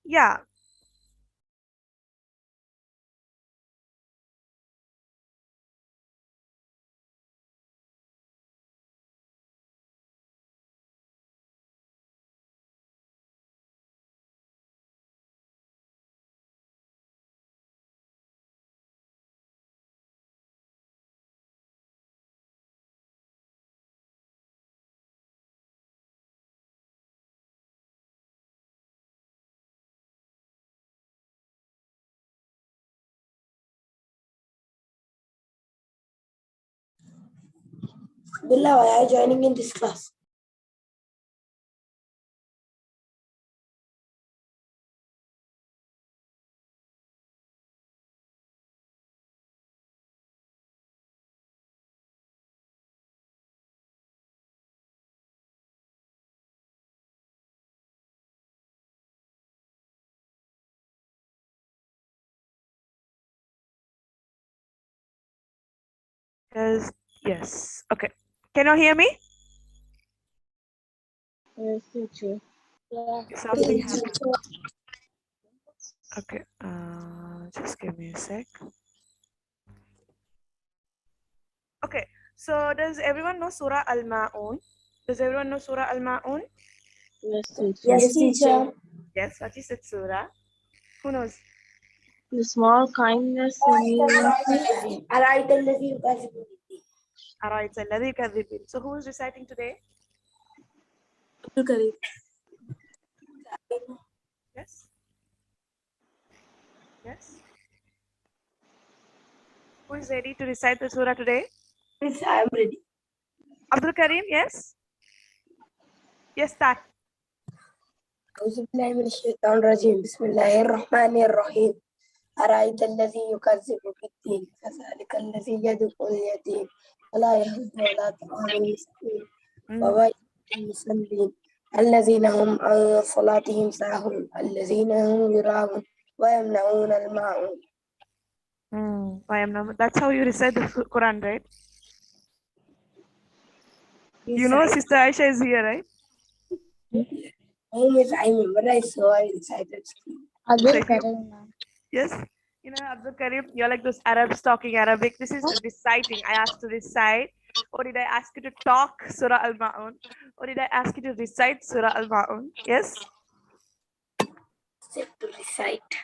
Yeah. Billah, why are you joining in this class? Yes. Okay. Can you hear me? Yes, teacher. Something happened. Okay. Just give me a sec. Okay. So does everyone know Surah Al-Maoon? Does everyone know Surah Al-Maoon? Yes, teacher. Yes, teacher. Yes. What is that surah? Who knows? The small kindness means أرأيت الذي يكذب بالدين. Alright. So who is reciting today? Abdul Yes. Yes. Who is ready to recite the surah today? Yes, I am ready. Abdul Karim. Yes. Yes. Start. أعوذ بالله من الشيطان الرجيم. بسم الله الرحمن الرحيم. أرأيت الذي يكذب بالدين فذلك الذي يدعو اليتيم ولا يهد ولا طعام المسكين وويل للمصلين الذين هم عن صلاتهم ساهون الذين هم يراءون ويمنعون الماعون. That's how you recite the Quran, right? Yes, You know, Sister Aisha is here, right? I memorized, so I recited. Abdul So yes. You know, Abdul Karim, you're like those Arabs talking Arabic. This is reciting. I asked to recite. Or did I ask you to talk Surah Al-Ma'un? Or did I ask you to recite Surah Al-Ma'un? Yes? Said to recite.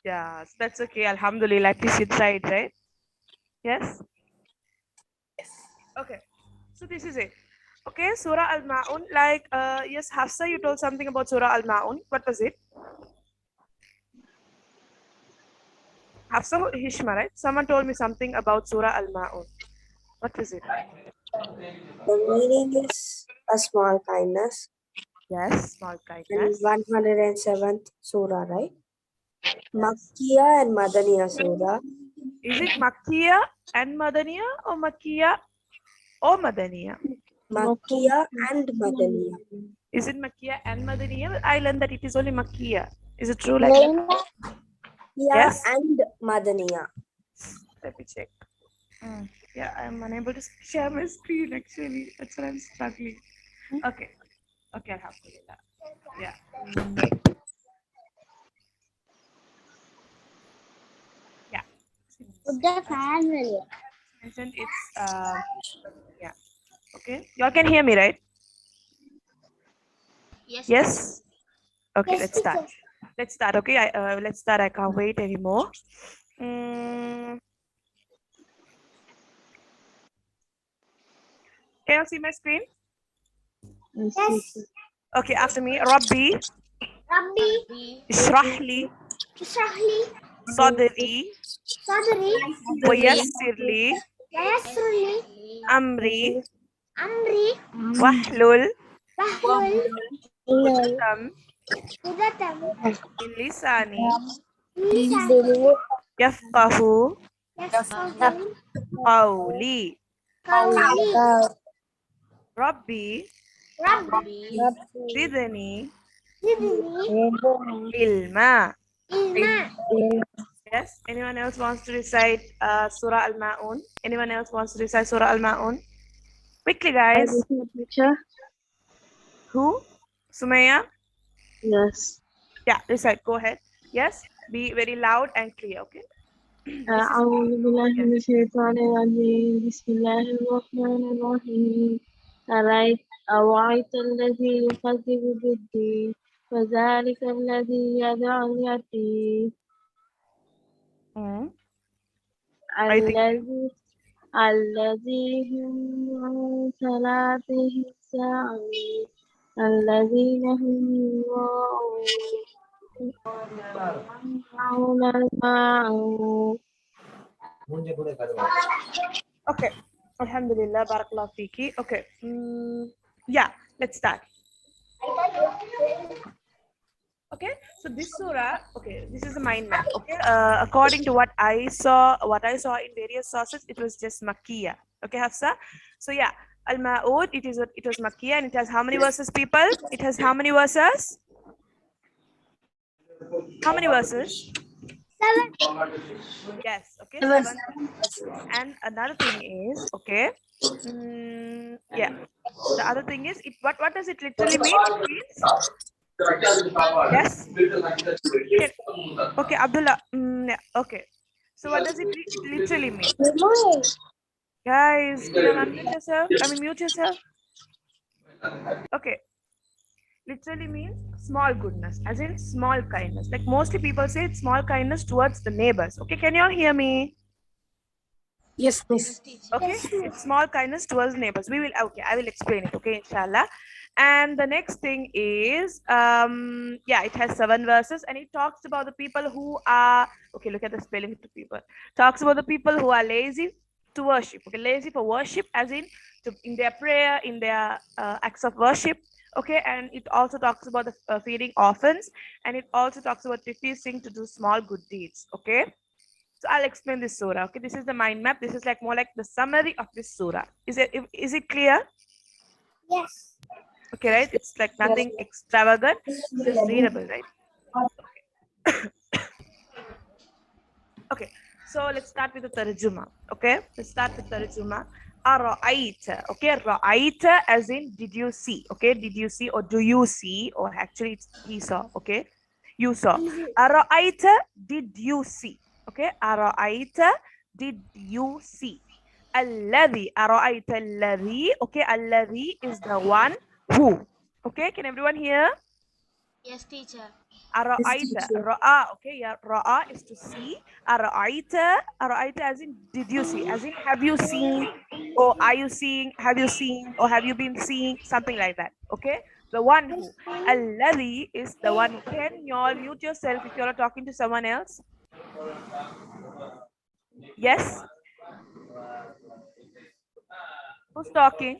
Yeah, so that's okay. Alhamdulillah, at least you tried, right? Yes? Okay. So this is it. Okay, Surah Al-Ma'un. Like, yes, Hafsa, you told something about Surah Al-Ma'un. What was it? Hafsa Hishma, right? Someone told me something about Surah Al-Ma'un. What is it? The meaning is a small kindness. Yes, small And kindness. 107th surah, right? Yes. Makkiya and Madaniya surah. Is it Makkiya and Madaniya or Makkiya or Madaniya? Makkiya and Madaniya. Is it Makkiya and Madaniya? I learned that it is only Makkiya. Is it true like that? Yeah, Yes. and Madaniya. Let me check. Yeah, I'm unable to share my screen actually. That's why I'm struggling. Okay. Okay, Alhamdulillah. Yeah. Yeah. the family. Mentioned it's yeah. Okay. Y'all can hear me, right? Yes. Okay, let's start. Let's start. Okay, let's start. I can't wait anymore. Can you see my screen? Yes. Okay, after me, Rabbi, Rabbi, Ishrah li, اشرح لي Sadri, صدري Wayassir li, ويسر لي Amri, أمري Wahlul, واحلل Uqdam, عقدة min lisani, من لساني Yafqahu, يفقهوا Qawli. قولي. Rabbi, ربي Zidni, زدني Ilma. علما. Yes. Anyone else wants to recite Surah Al-Ma'un? Anyone else wants to recite Surah Al-Ma'un? Quickly, guys. Teacher? Who? Sumaya? Yes. Yeah, recite. Go ahead. Yes, be very loud and clear. Okay. This is أعوذ بالله yes. من الشيطان الرجيم بسم الله الرحمن الرحيم أرأيت الذي يكذب بالدين فذلك الذي يدعو اليتيم Mm. I think الذي هم عن صلاتهم ساهون الذين هم يراءون الماعون okay. Alhamdulillah, barakallah fiki. Okay. Yeah, let's start. Okay, so this surah, okay, this is a mind map. Okay, according to what I saw in various sources, it was just Makkiya. Okay, Hafsa. So yeah, Al Maoon, it was Makkiya, and it has how many verses? People, it has how many verses? How many verses? 7. Yes. Okay, 7. 7 verses. And another thing is, okay, yeah. The other thing is, what does it literally mean? It means yes. Okay, okay, Abdullah. Yeah, okay. So what does it literally mean? Guys, can you unmute yourself? I mean, mute yourself. Okay. Literally means small goodness, as in small kindness. Like mostly people say it's small kindness towards the neighbors. Okay, can you all hear me? Yes, miss. Okay, it's small kindness towards neighbors. Okay, I will explain it. Okay, inshallah. And the next thing is yeah, it has 7 verses, and it talks about the people who are okay. Look at the spelling of the people. Talks about the people who are lazy to worship. Okay, lazy for worship, as in their prayer, in their acts of worship. Okay, and it also talks about the feeding orphans, and it also talks about refusing to do small good deeds. Okay, so I'll explain this surah. Okay, this is the mind map. This is like more like the summary of this surah. Is it clear? Yes. Okay, right? It's like Yes. nothing extravagant, just readable, right? Okay, so let's start with the tarjuma. Okay, let's start with tarjuma. Ara'aita. Okay, ra'aita as in did you see? Okay, did you see or do you see? Or actually, it's he saw. Okay, you saw. Ara'aita, did you see? Okay, ara'aita, did you see? Alladhi, ara'aita alladhi. Okay, alladhi is the one who. Okay, can everyone hear? Yes, teacher. Yes, Ara'aita, teacher. ra'a, okay, yeah, ra'a is to see. Ara'aita as in did you see? As in have you seen? Or are you seeing? Have you seen? Or have you been seeing? Something like that. Okay, the one who. Alladhi is the one who. Can you all mute yourself if you're talking to someone else? Yes? Who's talking?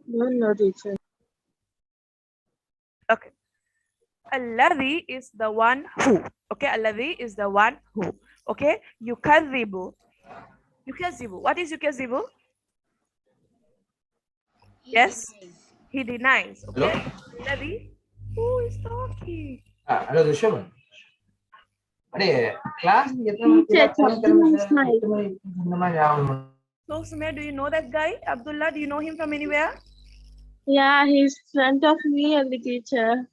No, teacher. Okay. Alladhi is the one who. Okay, Alladhi is the one who. Okay, yukadhibu. Yukazibu. What is yukazibu? He Yes, denies. he denies. Hello? Okay, Alladhi. Who is talking? Hello, Dushaman. Ade, class Teacher, smile. So, Sumaya, do you know that guy? Abdullah, do you know him from anywhere? Yeah, he's front of me and the teacher.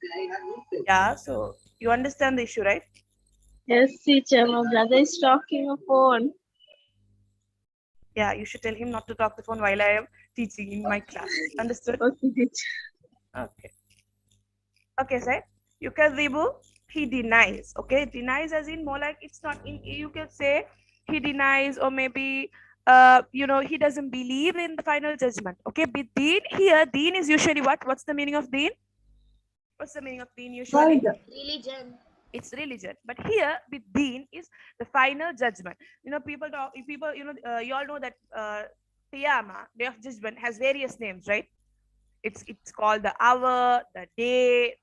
Yeah, so you understand the issue, right? Yes, teacher, my brother is talking on phone. Yeah, you should tell him not to talk the phone while I am teaching in my class. Understood? Okay, teacher. Okay. Okay, sir. Yukazibu, he denies. Okay, denies as in more like it's not in, you can say he denies, or maybe he doesn't believe in the final judgment. Okay, but deen here, deen is usually what? What's the meaning of deen? What's the meaning of deen usually? Religion. It's religion. But here with deen is the final judgment. People, you all know that Qiyamah, Day of Judgment, has various names, right? It's called the hour, the day,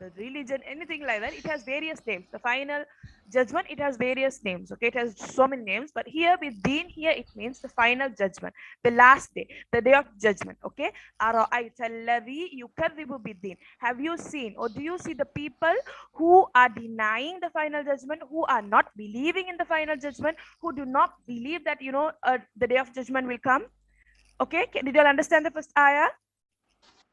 the religion, anything like that. It has various names. The final judgment, it has various names. Okay, it has so many names. But here with deen, here it means the final judgment, the last day, the day of judgment. Okay, ara'aita alladhi yukadhibu bid-din. Have you seen, or do you see the people who are denying the final judgment, who are not believing in the final judgment, who do not believe that the day of judgment will come? Okay, did you all understand the first ayah?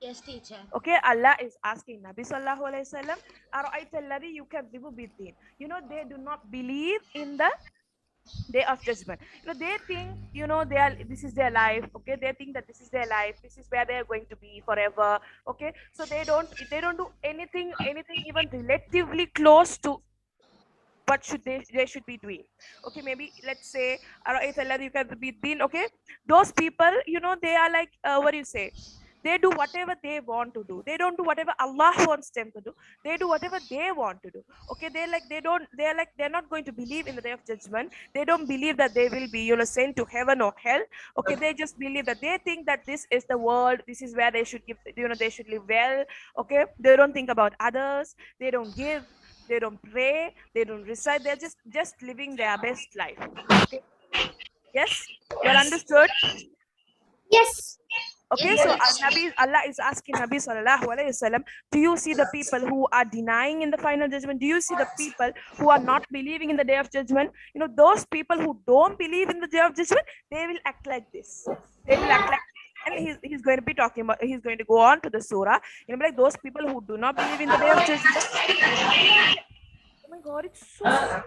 Yes, teacher. Okay, Allah is asking Nabi sallallahu alaihi wasallam, "Ara'aita alladhi yukazzibu bid-din?" They do not believe in the day of judgment. They think, they are, this is their life. Okay, they think that this is their life, this is where they are going to be forever. Okay, so they don't do anything even relatively close to what should they should be doing. Okay, maybe let's say, "Ara'aita alladhi yukazzibu bid-din," okay, those people, they are like, what do you say, they do whatever they want to do. They don't do whatever Allah wants them to do. They do whatever they want to do. Okay, they're not going to believe in the day of judgment. They don't believe that they will be, sent to heaven or hell. Okay, they just believe that, they think that this is the world, this is where they should give, they should live well. Okay, they don't think about others, they don't give, they don't pray, they don't recite, they're just living their best life. Okay, yes, you all understood? Yes. Okay, so Allah is asking Nabi sallallahu alaihi wasallam, do you see the people who are denying in the final judgment? Do you see the people who are not believing in the day of judgment? Those people who don't believe in the day of judgment, they will act like this. They will act like, and he's going to be talking about, he's going to go on to the surah. Like those people who do not believe in the day of judgment. Oh my God, it's so scary.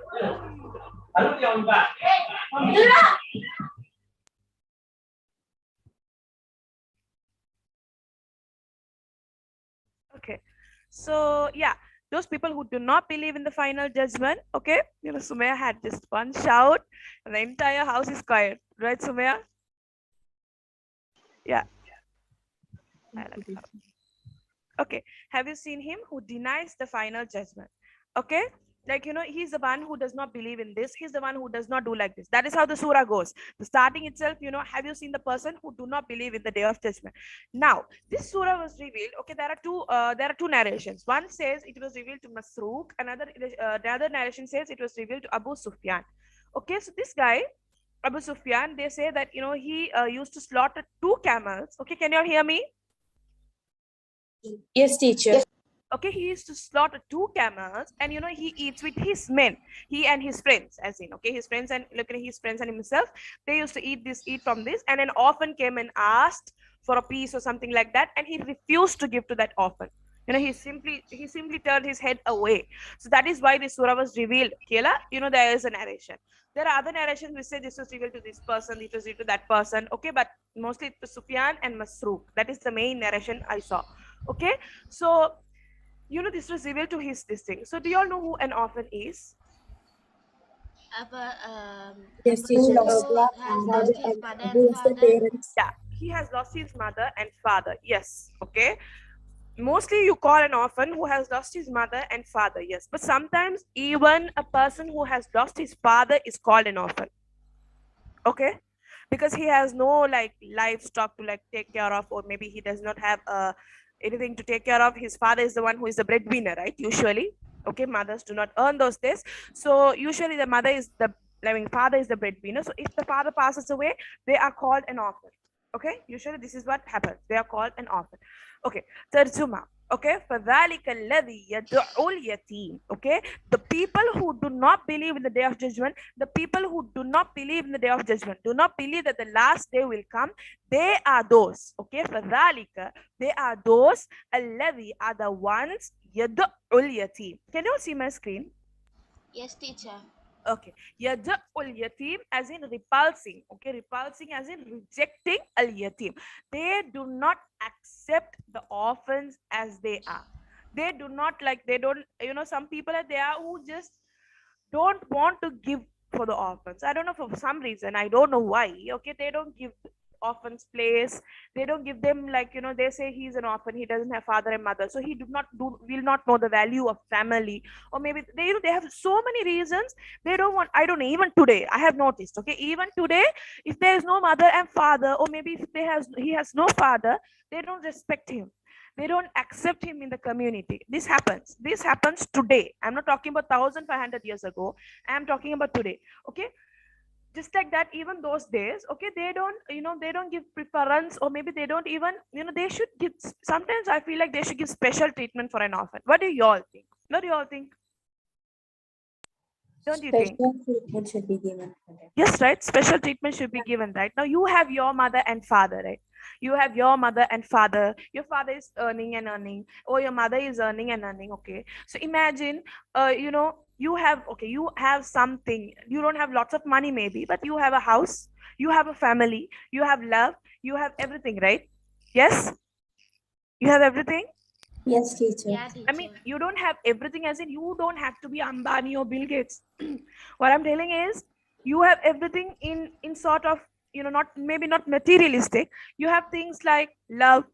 Okay, so yeah, those people who do not believe in the final judgment. Okay, Sumaya had just one shout and the entire house is quiet, right, Sumaya? Yeah, I like that. Okay, have you seen him who denies the final judgment? Okay, like, he's the one who does not believe in this, he's the one who does not do like this. That is how the surah goes. The starting itself, have you seen the person who do not believe in the day of judgment? Now this surah was revealed. Okay, there are two narrations. One says it was revealed to Masruq, the other narration says it was revealed to Abu Sufyan. Okay, so this guy Abu Sufyan, they say that, he used to slaughter 2 camels. Okay, can you all hear me? Yes, teacher. Okay, he used to slaughter 2 camels, and he eats with his men, he and his friends, as in, okay, his friends, and look at his friends and himself, they used to eat from this, and an orphan came and asked for a piece or something like that, and he refused to give to that orphan. He simply turned his head away. So that is why this surah was revealed. Kela, there is a narration. There are other narrations which say this was revealed to this person, it was revealed to that person. Okay, but mostly it was Sufyan and Masruq. That is the main narration I saw. Okay, so this was revealed to his this thing. So do you all know who an orphan is? Yes, A teacher. person who has lost his mother and father. Yeah, he has lost his mother and father. Yes. Okay. Mostly you call an orphan who has lost his mother and father. Yes. But sometimes even a person who has lost his father is called an orphan. Okay. Because he has no like livestock to like take care of, or maybe he does not have anything to take care of. His father is the one who is the breadwinner, right? Usually. Okay, mothers do not earn those days. So usually the mother is the, father is the breadwinner. So if the father passes away, they are called an orphan. Okay, usually this is what happens. They are called an orphan. Okay, Tarjuma. Okay, فَذَلِكَ الَّذِي يَدْعُو الْيَتِيمِ. Okay, the people who do not believe in the day of judgment, the people who do not believe in the day of judgment, do not believe that the last day will come, they are those. Okay, فَذَلِكَ, they are those, الَّذِي are the ones, يَدْعُو الْيَتِيمِ. Can you all see my screen? Yes, teacher. Okay, yad'ul yatim as in repulsing. Okay, repulsing as in rejecting al yatim. They do not accept the orphans as they are. They do not like, they don't, some people are there who just don't want to give for the orphans. I don't know, for some reason, I don't know why. Okay, they don't give orphans place, they don't give them, like, they say he's an orphan, he doesn't have father and mother, so he will not know the value of family. Or maybe they have so many reasons. They don't want, I don't know, even today I have noticed. Okay, even today, if there is no mother and father, or maybe if he has no father, they don't respect him, they don't accept him in the community. This happens today. I'm not talking about 1500 years ago, I'm talking about today. Okay, just like that, even those days, okay, they don't give preference, or maybe they don't even, they should give, sometimes I feel like they should give special treatment for an orphan. What do you all think? Don't you think? Special treatment should be given. Yes, right, special treatment should be given. Right now you have your mother and father, right? You have your mother and father. Your father is earning and earning, or your mother is earning and earning. Okay, so imagine, you have, okay, you have something. You don't have lots of money maybe, but you have a house, you have a family, you have love, you have everything, right? Yes, you have everything. Yes, teacher. Yeah, I mean, teacher. you don't have everything, as in you don't have to be Ambani or Bill Gates. What I'm telling is, you have everything in sort of, not, maybe not materialistic. You have things like love,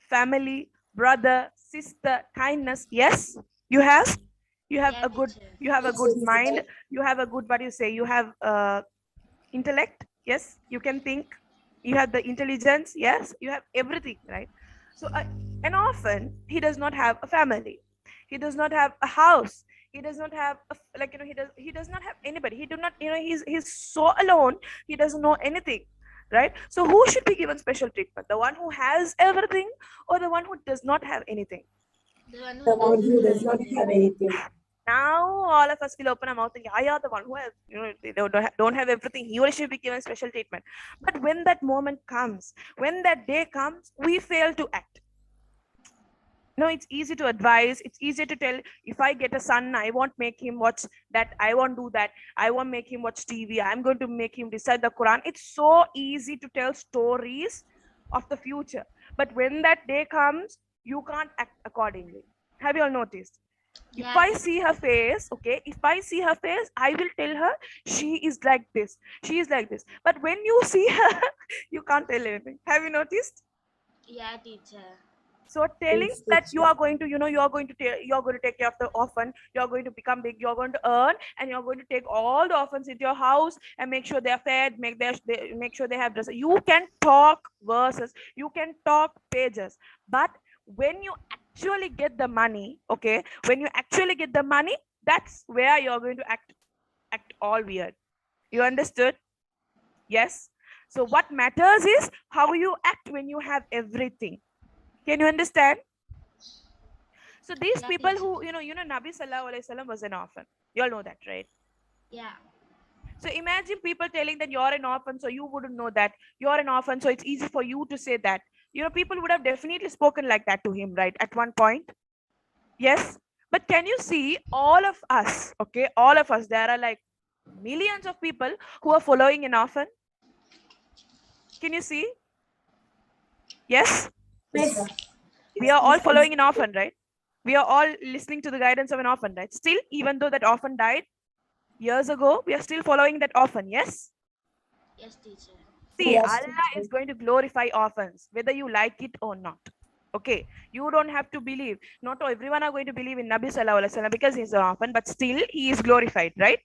family, brother, sister, kindness. Yes, you have. You have Yeah, a good. teacher. You have a Yes, good teacher. mind. You have a good. What do you say? You have intellect. Yes, you can think. You have the intelligence. Yes, you have everything, right? So and often he does not have a family, he does not have a house, he does not have like, he does not have anybody, he do not, he's so alone, he doesn't know anything, right? So who should be given special treatment, the one who has everything, or the one who does not have anything? The one who The one doesn't who have does not anything. have anything. Now all of us will open our mouth and yeah, the one who has, don't have everything, he or she should be given special treatment. But when that moment comes, when that day comes, we fail to act. No, it's easy to advise, it's easier to tell. If I get a son, I won't make him watch that, I won't do that, I won't make him watch TV, I'm going to make him recite the Quran. It's so easy to tell stories of the future, but when that day comes, you can't act accordingly. Have you all noticed? If Yeah, I see teacher. her face, okay, if I see her face, I will tell her she is like this, she is like this. But when you see her, you can't tell anything. Have you noticed? Yeah, teacher. So telling Yes, that you teacher. are going to, you're going to take care of the orphan, you're going to become big, you're going to earn, and you're going to take all the orphans into your house and make sure they're fed, make sure they have dress. You can talk verses, you can talk pages, but when you actually get the money, okay, when you actually get the money, that's where you're going to act all weird. You understood? Yes. So what matters is how you act when you have everything. Can you understand? So these Yeah, people teacher. who, Nabi Sallallahu Alaihi Wasallam was an orphan. You all know that, right? Yeah. So imagine people telling that you're an orphan, so you wouldn't know that. You're an orphan, so it's easy for you to say that. People would have definitely spoken like that to him, right? At one point. Yes. But can you see all of us, okay? All of us, there are like millions of people who are following an orphan. Can you see? Yes. Yes. We are all following an orphan, right? We are all listening to the guidance of an orphan, right? Still, even though that orphan died years ago, we are still following that orphan. Yes. Yes, teacher. See, Yes, Allah teacher. is going to glorify orphans, whether you like it or not. Okay, you don't have to believe. Not everyone are going to believe in Nabi Sallallahu Alaihi Wasallam because he's an orphan, but still he is glorified, right?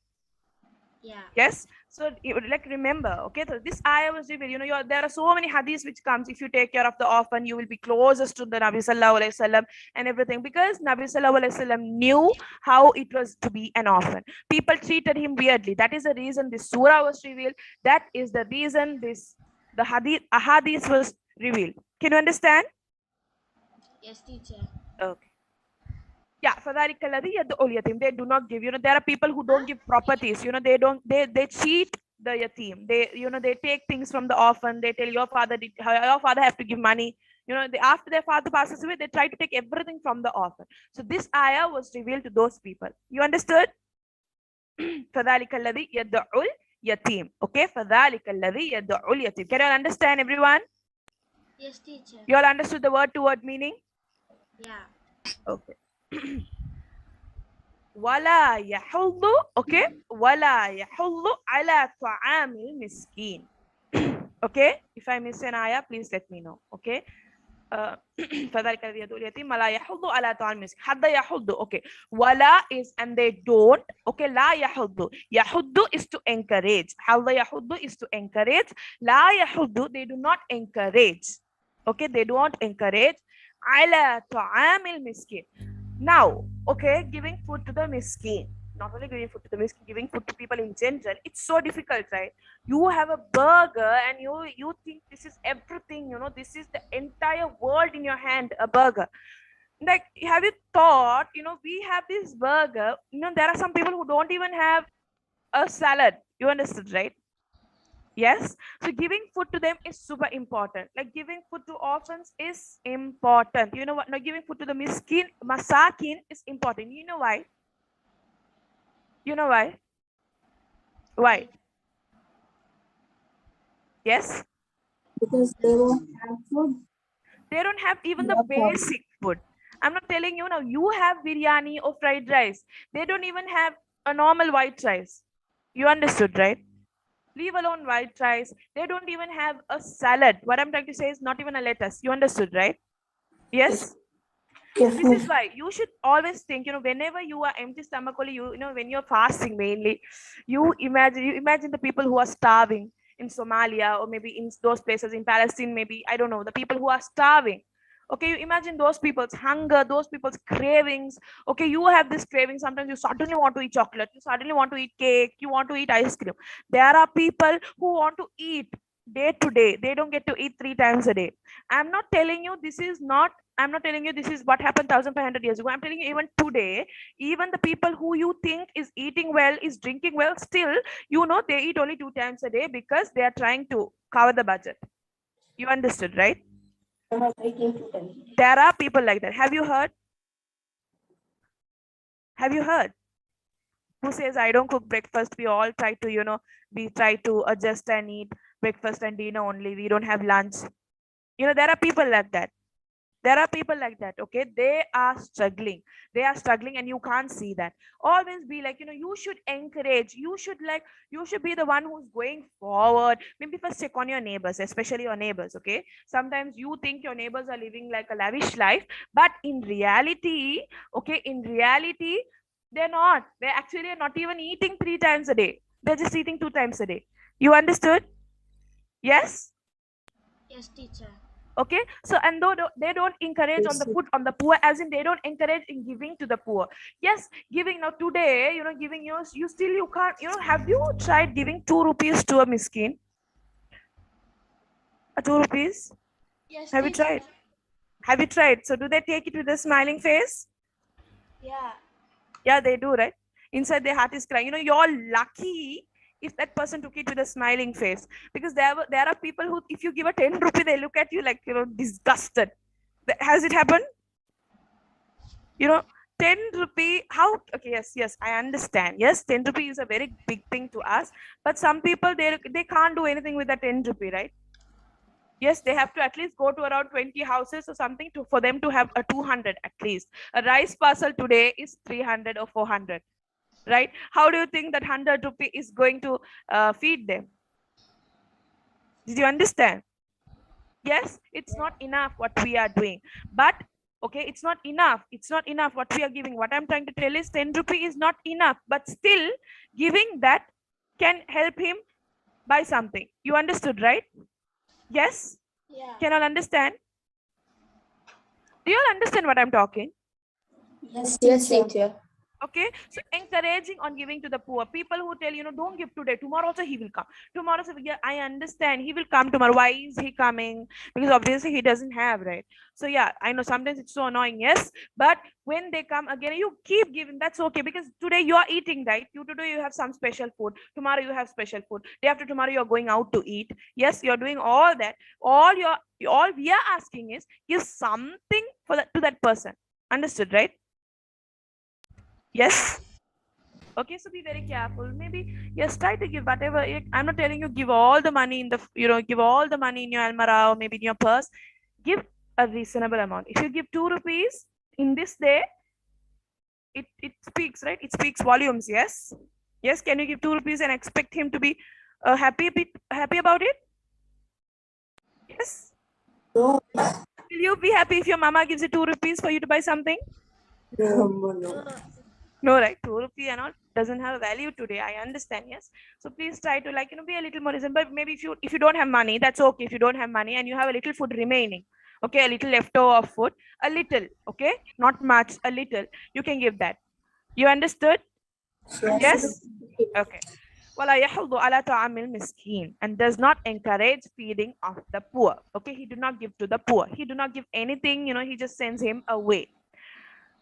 Yeah. Yes. So like remember, okay. So this ayah was revealed. There are so many hadiths which comes. If you take care of the orphan, you will be closest to the Nabi Sallallahu Alaihi Wasallam and everything, because Nabi Sallallahu Alaihi Wasallam knew how it was to be an orphan. People treated him weirdly. That is the reason this surah was revealed. That is the reason the hadith was revealed. Can you understand? Yes, teacher. Okay. Yeah, فَذَلِكَ الَّذِي يَدْعُ الْيَتِيمَ. They do not give. There are people who don't give properties. They cheat the yatim. They take things from the orphan. They tell your father have to give money. After their father passes away, they try to take everything from the orphan. So this ayah was revealed to those people. You understood? فَذَلِكَ الَّذِي يَدْعُ الْيَتِيمَ. Okay, فَذَلِكَ الَّذِي يَدْعُ الْيَتِيمَ. Can you understand, everyone? Yes, teacher. You all understood the word to word meaning? Yeah. Okay. ولا يحض, okay, ولا يحض على طعام المسكين. Okay, if I miss an ayah, please let me know. Okay. فذلك الذي يدعو اليتيم ولا يحض على طعام المسكين. حد يحض, okay. ولا is and they don't, okay. لا يحض, يحض is to encourage. حض يحض is to encourage. لا يحض, they do not encourage. Okay, they don't encourage. على طعام المسكين. Now, okay, giving food to the miskin, not only giving food to the miskin, giving food to people in general, it's so difficult, right? You have a burger and you think this is everything, this is the entire world in your hand, a burger. Like, have you thought, we have this burger, there are some people who don't even have a salad. You understood, right? Yes, so giving food to them is super important. Like giving food to orphans is important. You know what? Now giving food to the miskin, masakin is important. You know why? You know why? Why? Why? Yes, Because they won't have food. they don't have even They the are poor. basic food. I'm not telling you now. You have biryani or fried rice. They don't even have a normal white rice. You understood, right? Leave alone white rice. They don't even have a salad. What I'm trying to say is not even a lettuce. You understood, right? Yes. Yes. Yes, This is miss. why you should always think, whenever you are empty stomach only, when you're fasting mainly, you imagine the people who are starving in Somalia, or maybe in those places in Palestine, maybe, I don't know, the people who are starving. Okay, you imagine those people's hunger, those people's cravings. Okay, you have this craving. Sometimes you suddenly want to eat chocolate, you suddenly want to eat cake, you want to eat ice cream. There are people who want to eat day to day. They don't get to eat 3 times a day. I'm not telling you this is not I'm not telling you this is what happened 1500 years ago. I'm telling you, even today, even the people who you think is eating well, is drinking well, still, they eat only 2 times a day because they are trying to cover the budget. You understood, right? I'm not taking to them. There are people like that. Have you heard? Have you heard? Who says I don't cook breakfast? We all try to, we try to adjust and eat breakfast and dinner only. We don't have lunch. There are people like that. Okay, they are struggling and you can't see that. Always be like, you should encourage, you should be the one who's going forward. Maybe first check on your neighbors, especially your neighbors. Okay, sometimes you think your neighbors are living like a lavish life, but in reality, they're actually not even eating 3 times a day. They're just eating 2 times a day. You understood? Yes. Yes, teacher. Okay, so, and though they don't encourage on Yes, the sir. food on the poor, as in they don't encourage in giving to the poor. Yes, giving now today, giving you still, you can't, have you tried giving 2 rupees to a miskin? A 2 rupees? Yes, Have you teacher. tried? Have you tried? So do they take it with a smiling face? Yeah. Yeah, they do, right? Inside their heart is crying. You're lucky if that person took it with a smiling face, because there are people who, if you give a 10 rupee, they look at you like, disgusted. Has it happened? you know 10 rupee, how? Okay, yes, I understand. Yes, 10 rupee is a very big thing to us, but some people, they can't do anything with the 10 rupee, right? Yes, they have to at least go to around 20 houses or something to for them to have a 200 at least. A rice parcel today is 300 or 400, right? How do you think that 100 rupee is going to feed them? Did you understand? Yes, it's not enough what we are doing, but okay, it's not enough what we are giving. What I'm trying to tell is 10 rupee is not enough, but still giving that can help him buy something. You understood, right? Yes. Yeah. Can all understand? Do you all understand what I'm talking? Yes, teacher. Okay, so encouraging on giving to the poor people who tell, don't give today, tomorrow also he will come. Tomorrow, so yeah, I understand he will come tomorrow. Why is he coming? Because obviously he doesn't have, right? So yeah, I know sometimes it's so annoying, yes, but when they come again, you keep giving. That's okay, because today you are eating, right? Today you have some special food, tomorrow you have special food, day after tomorrow you're going out to eat. Yes, you're doing all that. All we are asking is give something for that to that person. Understood, right? Yes. Okay, so be very careful. Maybe yes, try to give whatever. I'm not telling you give all the money in the give all the money in your almara or maybe in your purse. Give a reasonable amount. If you give 2 rupees in this day, it speaks, right? It speaks volumes. Yes. Yes. Can you give 2 rupees and expect him to be happy about it? Yes. No, Will you be happy if your mama gives you 2 rupees for you to buy something? no. No, right? 2 rupee and all doesn't have a value today. I understand, yes. So please try to, like, be a little more reasonable. But maybe if you don't have money, that's okay. If you don't have money and you have a little food remaining, okay, a little leftover of food, a little, okay, not much, a little, you can give that. You understood? Yes? Okay. ولا يحض على طعام المسكين, and does not encourage feeding of the poor. Okay, he do not give to the poor. He do not give anything, he just sends him away.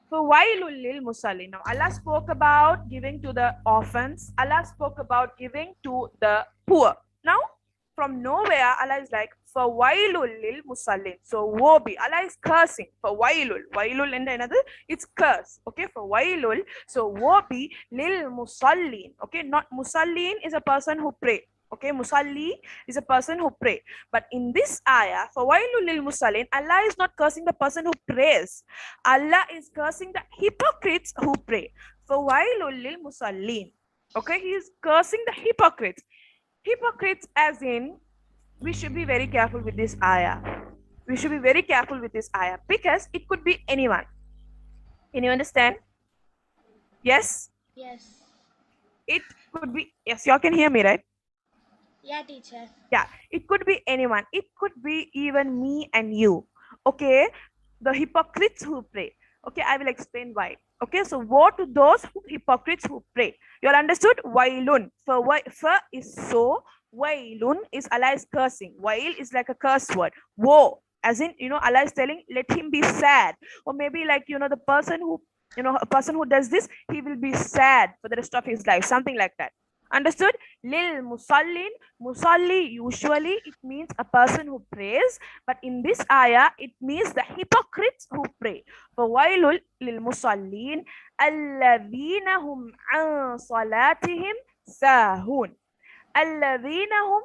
So wailul lil musallin. Now Allah spoke about giving to the orphans. Allah spoke about giving to the poor. Now from nowhere, Allah is like, Fawailul lil musallin. So woe be. Allah is cursing. Fawailul. Wailul and another, it's curse. Okay, Fawailul. So woe be lil musallin. Okay, not musallin is a person who pray. Okay, musalli is a person who pray. But in this ayah, Fawailul lil musallin, Allah is not cursing the person who prays. Allah is cursing the hypocrites who pray. Fawailul lil musallin. Okay, he is cursing the hypocrites. Hypocrites, as in, we should be very careful with this ayah. We should be very careful with this ayah because it could be anyone. Can you understand? Yes? Yes. It could be, yes, y'all can hear me, right? Yeah, teacher. Yeah, it could be anyone. It could be even me and you. Okay, the hypocrites who pray. Okay, I will explain why. Okay, so woe to those hypocrites who pray. You all understood? Wailun. For is so. Wailun is Allah is cursing. Wail is like a curse word. Woe, as in, Allah is telling, let him be sad. Or maybe like, the person who, a person who does this, he will be sad for the rest of his life. Something like that. Understood? Lil musallin. Musalli, usually it means a person who prays, but in this ayah it means the hypocrites who pray. Fawailul lil musallin alladhina hum an salatihim sahun. Alladhina hum,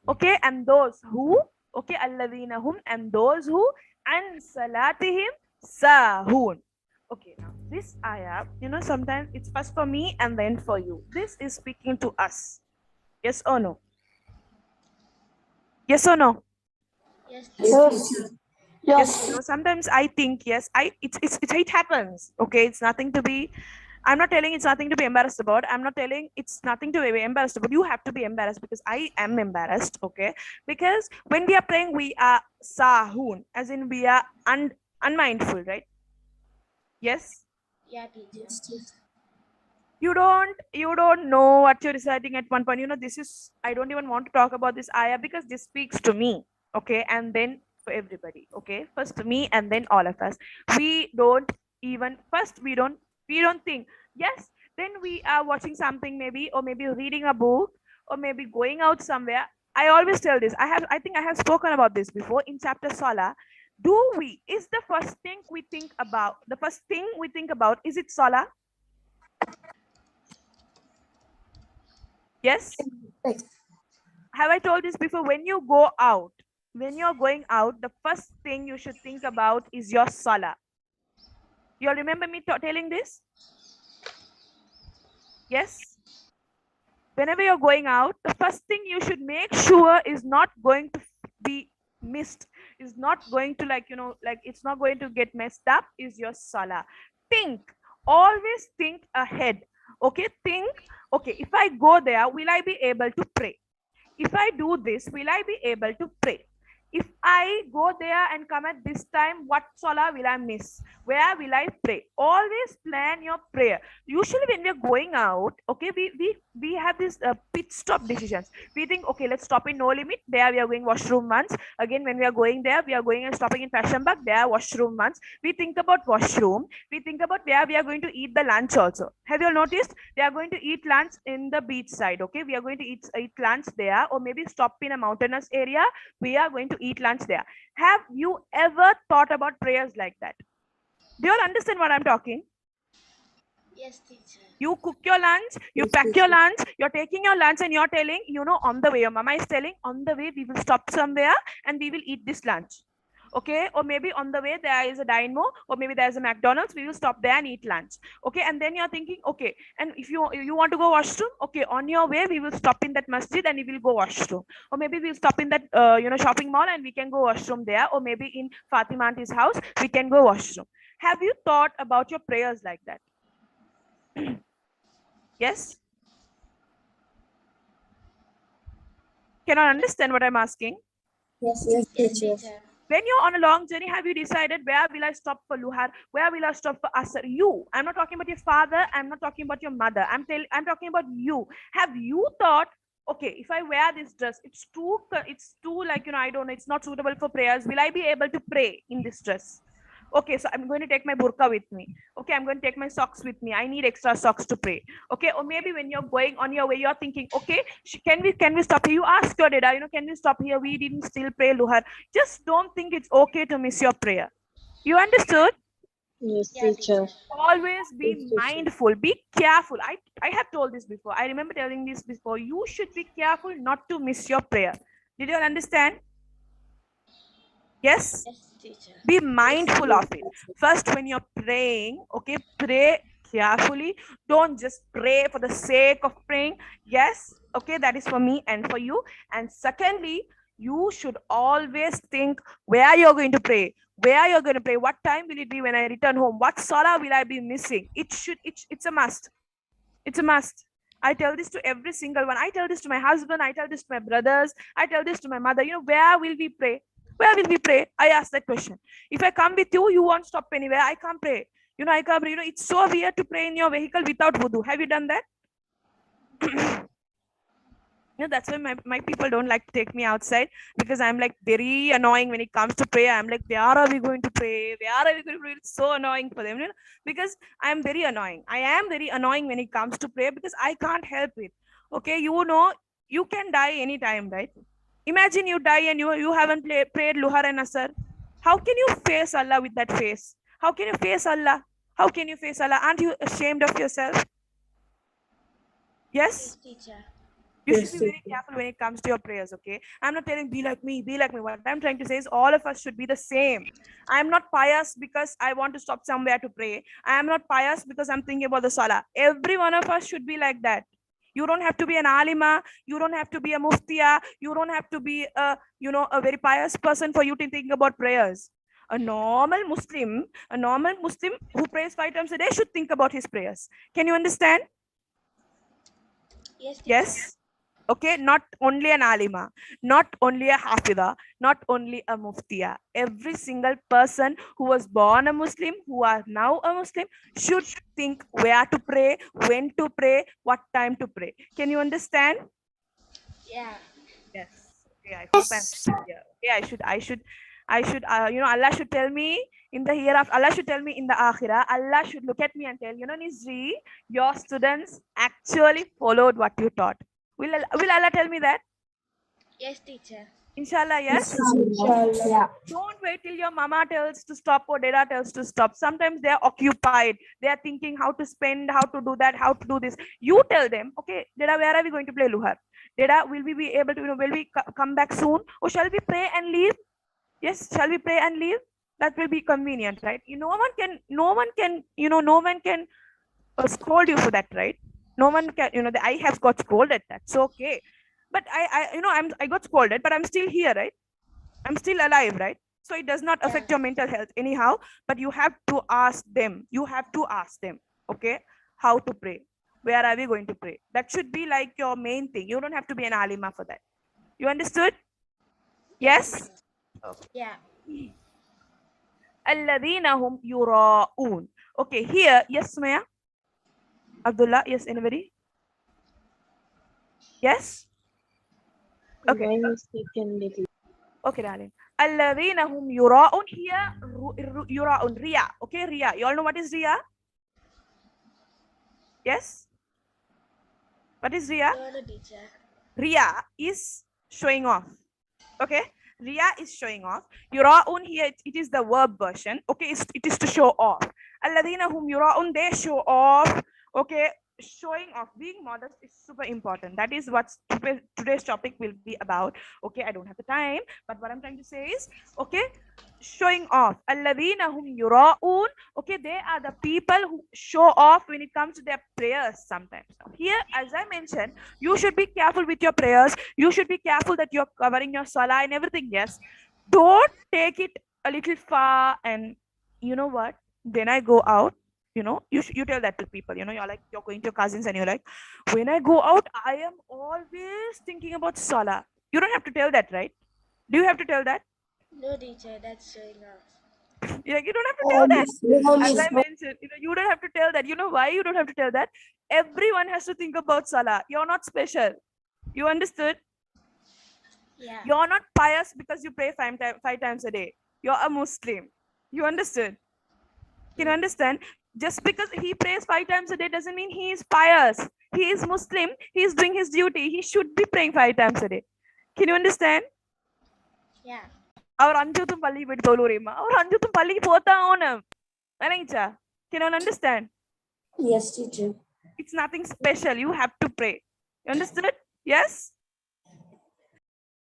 okay, and those who, okay, alladhina hum, and those who an salatihim sahun. Okay, now this ayah, sometimes it's first for me and then for you. This is speaking to us. Yes or no? Yes or no? Yes. Yes. Yes. Sometimes I think yes, it happens. Okay, it's nothing to be. I'm not telling it's nothing to be embarrassed about. I'm not telling it's nothing to be embarrassed about. You have to be embarrassed because I am embarrassed. Okay, because when we are praying, we are sahun, as in we are unmindful, right? Yes. Yeah, teacher. You don't know what you're reciting at one point. This is, I don't even want to talk about this ayah because this speaks to me. Okay, and then for everybody. Okay, first to me and then all of us. We don't even, first we don't think. Yes, then we are watching something maybe, or maybe reading a book, or maybe going out somewhere. I always tell this. I think I have spoken about this before in chapter Salah. Is the first thing we think about, is it Salah? Yes. Yes. Have I told this before? When you go out, when you're going out, the first thing you should think about is your salah. You all remember me telling this? Yes. Whenever you're going out, the first thing you should make sure is not going to be missed, is not going to it's not going to get messed up, is your salah. Think, always think ahead. Okay, think, okay, if I go there, will I be able to pray? If I do this, will I be able to pray? If I go there and come at this time, what salah will I miss? Where will I pray? Always plan your prayer. Usually when we're going out, okay, we have these pit stop decisions. We think, okay, let's stop in No Limit. There we are going washroom once. Again, when we are going there, we are going and stopping in Fashionbag. There washroom once. We think about washroom. We think about where we are going to eat the lunch also. Have you all noticed? We are going to eat lunch in the beach side. Okay, we are going to eat lunch there, or maybe stop in a mountainous area. We are going to eat lunch there. Have you ever thought about prayers like that? Do you all understand what I'm talking? Yes, teacher. You cook your lunch, you Yes, pack teacher. your lunch, you're taking your lunch and you're telling, on the way, your mama is telling, on the way, we will stop somewhere and we will eat this lunch. Okay, or maybe on the way there is a dynamo, or maybe there's a McDonald's, we will stop there and eat lunch. Okay, and then you're thinking, okay, and if you want to go washroom, okay, on your way we will stop in that masjid and we will go washroom, or maybe we'll stop in that shopping mall and we can go washroom there, or maybe in Fatima auntie's house we can go washroom. Have you thought about your prayers like that? Yes. Can I understand what I'm asking? Yes, Yes, teacher. teacher. When you're on a long journey, have you decided where will I stop for Luhar? Where will I stop for Asar? You. I'm not talking about your father. I'm not talking about your mother. I'm talking about you. Have you thought, okay, if I wear this dress, it's too like, I don't know, it's not suitable for prayers. Will I be able to pray in this dress? Okay, so I'm going to take my burqa with me. Okay, I'm going to take my socks with me. I need extra socks to pray. Okay, or maybe when you're going on your way, you're thinking, okay, can we stop here? You ask your dada, can we stop here? We didn't still pray luhar. Just don't think it's okay to miss your prayer. You understood? Yes, Yeah, teacher. teacher. Always be Yes, teacher. mindful, be careful. I have told this before. I remember telling this before. You should be careful not to miss your prayer. Did you all understand? Yes. Yes, teacher. Be mindful of it. First, when you're praying, okay, pray carefully. Don't just pray for the sake of praying. Yes, okay, that is for me and for you. And secondly, you should always think where you're going to pray, where you're going to pray, what time will it be when I return home, what salah will I be missing. It's a must. It's a must. I tell this to every single one. I tell this to my husband. I tell this to my brothers. I tell this to my mother. Where will we pray? Where will we pray? I ask that question. If I come with you, you won't stop anywhere. I can't pray. I can't pray. It's so weird to pray in your vehicle without wudu. Have you done that? That's why my people don't like to take me outside, because I'm like very annoying when it comes to prayer. I'm like, where are we going to pray? Where are we going to pray? It's so annoying for them, because I'm very annoying. I am very annoying when it comes to prayer because I can't help it. Okay, you can die anytime, right? Imagine you die and you haven't prayed Luhar and Asar. How can you face Allah with that face? How can you face Allah? How can you face Allah? Aren't you ashamed of yourself? Yes, Yes? teacher. You Yes, should be very teacher. careful when it comes to your prayers, okay? I'm not telling be like me, be like me. What I'm trying to say is all of us should be the same. I'm not pious because I want to stop somewhere to pray. I am not pious because I'm thinking about the salah. Every one of us should be like that. You don't have to be an alima. You don't have to be a muftiya. You don't have to be a very pious person for you to think about prayers. A normal Muslim who prays 5 times a day should think about his prayers. Can you understand? Yes, teacher. Yes. Okay, not only an alima, not only a hafida, not only a muftiya. Every single person who was born a Muslim, who are now a Muslim, should think where to pray, when to pray, what time to pray. Can you understand? Yeah. Yes. Okay, I hope I'm clear. Okay, I should, Allah should tell me in the hereafter, Allah should tell me in the akhirah, Allah should look at me and tell, Nizri, your students actually followed what you taught. Will Allah tell me that? Yes, teacher. Inshallah, yes? Inshallah. Yeah. Don't wait till your mama tells to stop or dada tells to stop. Sometimes they're occupied. They're thinking how to spend, how to do that, how to do this. You tell them, okay, dada, where are we going to play Luhar? Dada, will we be able to, will we come back soon? Or shall we pray and leave? Yes, shall we pray and leave? That will be convenient, right? No one can scold you for that, right? No one can, I have got scolded. That's okay. But I got scolded, but I'm still here, right? I'm still alive, right? So it does not affect your mental health anyhow, but you have to ask them. You have to ask them, okay, how to pray. Where are we going to pray? That should be like your main thing. You don't have to be an alima for that. You understood? Yes? Yeah. Alladhina hum yura'un. Okay, here, yes, Maya? Abdullah, yes, anybody? Yes? Okay. By mistakenly, teacher. Okay, darling. Alladhina hum yura'un. Here, yura'un, riya. Okay, riya. You all know what is riya? Yes? What is riya? No, teacher. Riya is showing off. Okay? Riya is showing off. Yura'un here, it is the verb version. Okay, it is to show off. Alladhina hum yura'un, they show off. Okay, showing off, being modest is super important. That is what today's topic will be about. Okay, I don't have the time, but what I'm trying to say is, okay, showing off. Alladhina hum yura'un. Okay, they are the people who show off when it comes to their prayers sometimes. Here, as I mentioned, you should be careful with your prayers. You should be careful that you're covering your salah and everything. Yes, don't take it a little far. And you know what, then I go out, you tell that to people, you're going to your cousins and you're like, when I go out, I am always thinking about salah. You don't have to tell that, right? Do you have to tell that? No, teacher. That's showing off. You don't have to tell that. As I Yes. mentioned, you don't have to tell that. You know why you don't have to tell that? Everyone has to think about salah. You're not special. You understood? Yeah. You're not pious because you pray five times a day. You're a Muslim. You understood? Can you understand? Just because he prays 5 times a day doesn't mean he is pious. He is Muslim. He is doing his duty. He should be praying 5 times a day. Can you understand? Yeah. Our anjutum palli bit dolurima. Our anjutum palli pota onam. Anaicha. Can you understand? Yes, teacher. It's nothing special. You have to pray. You understood? Yes?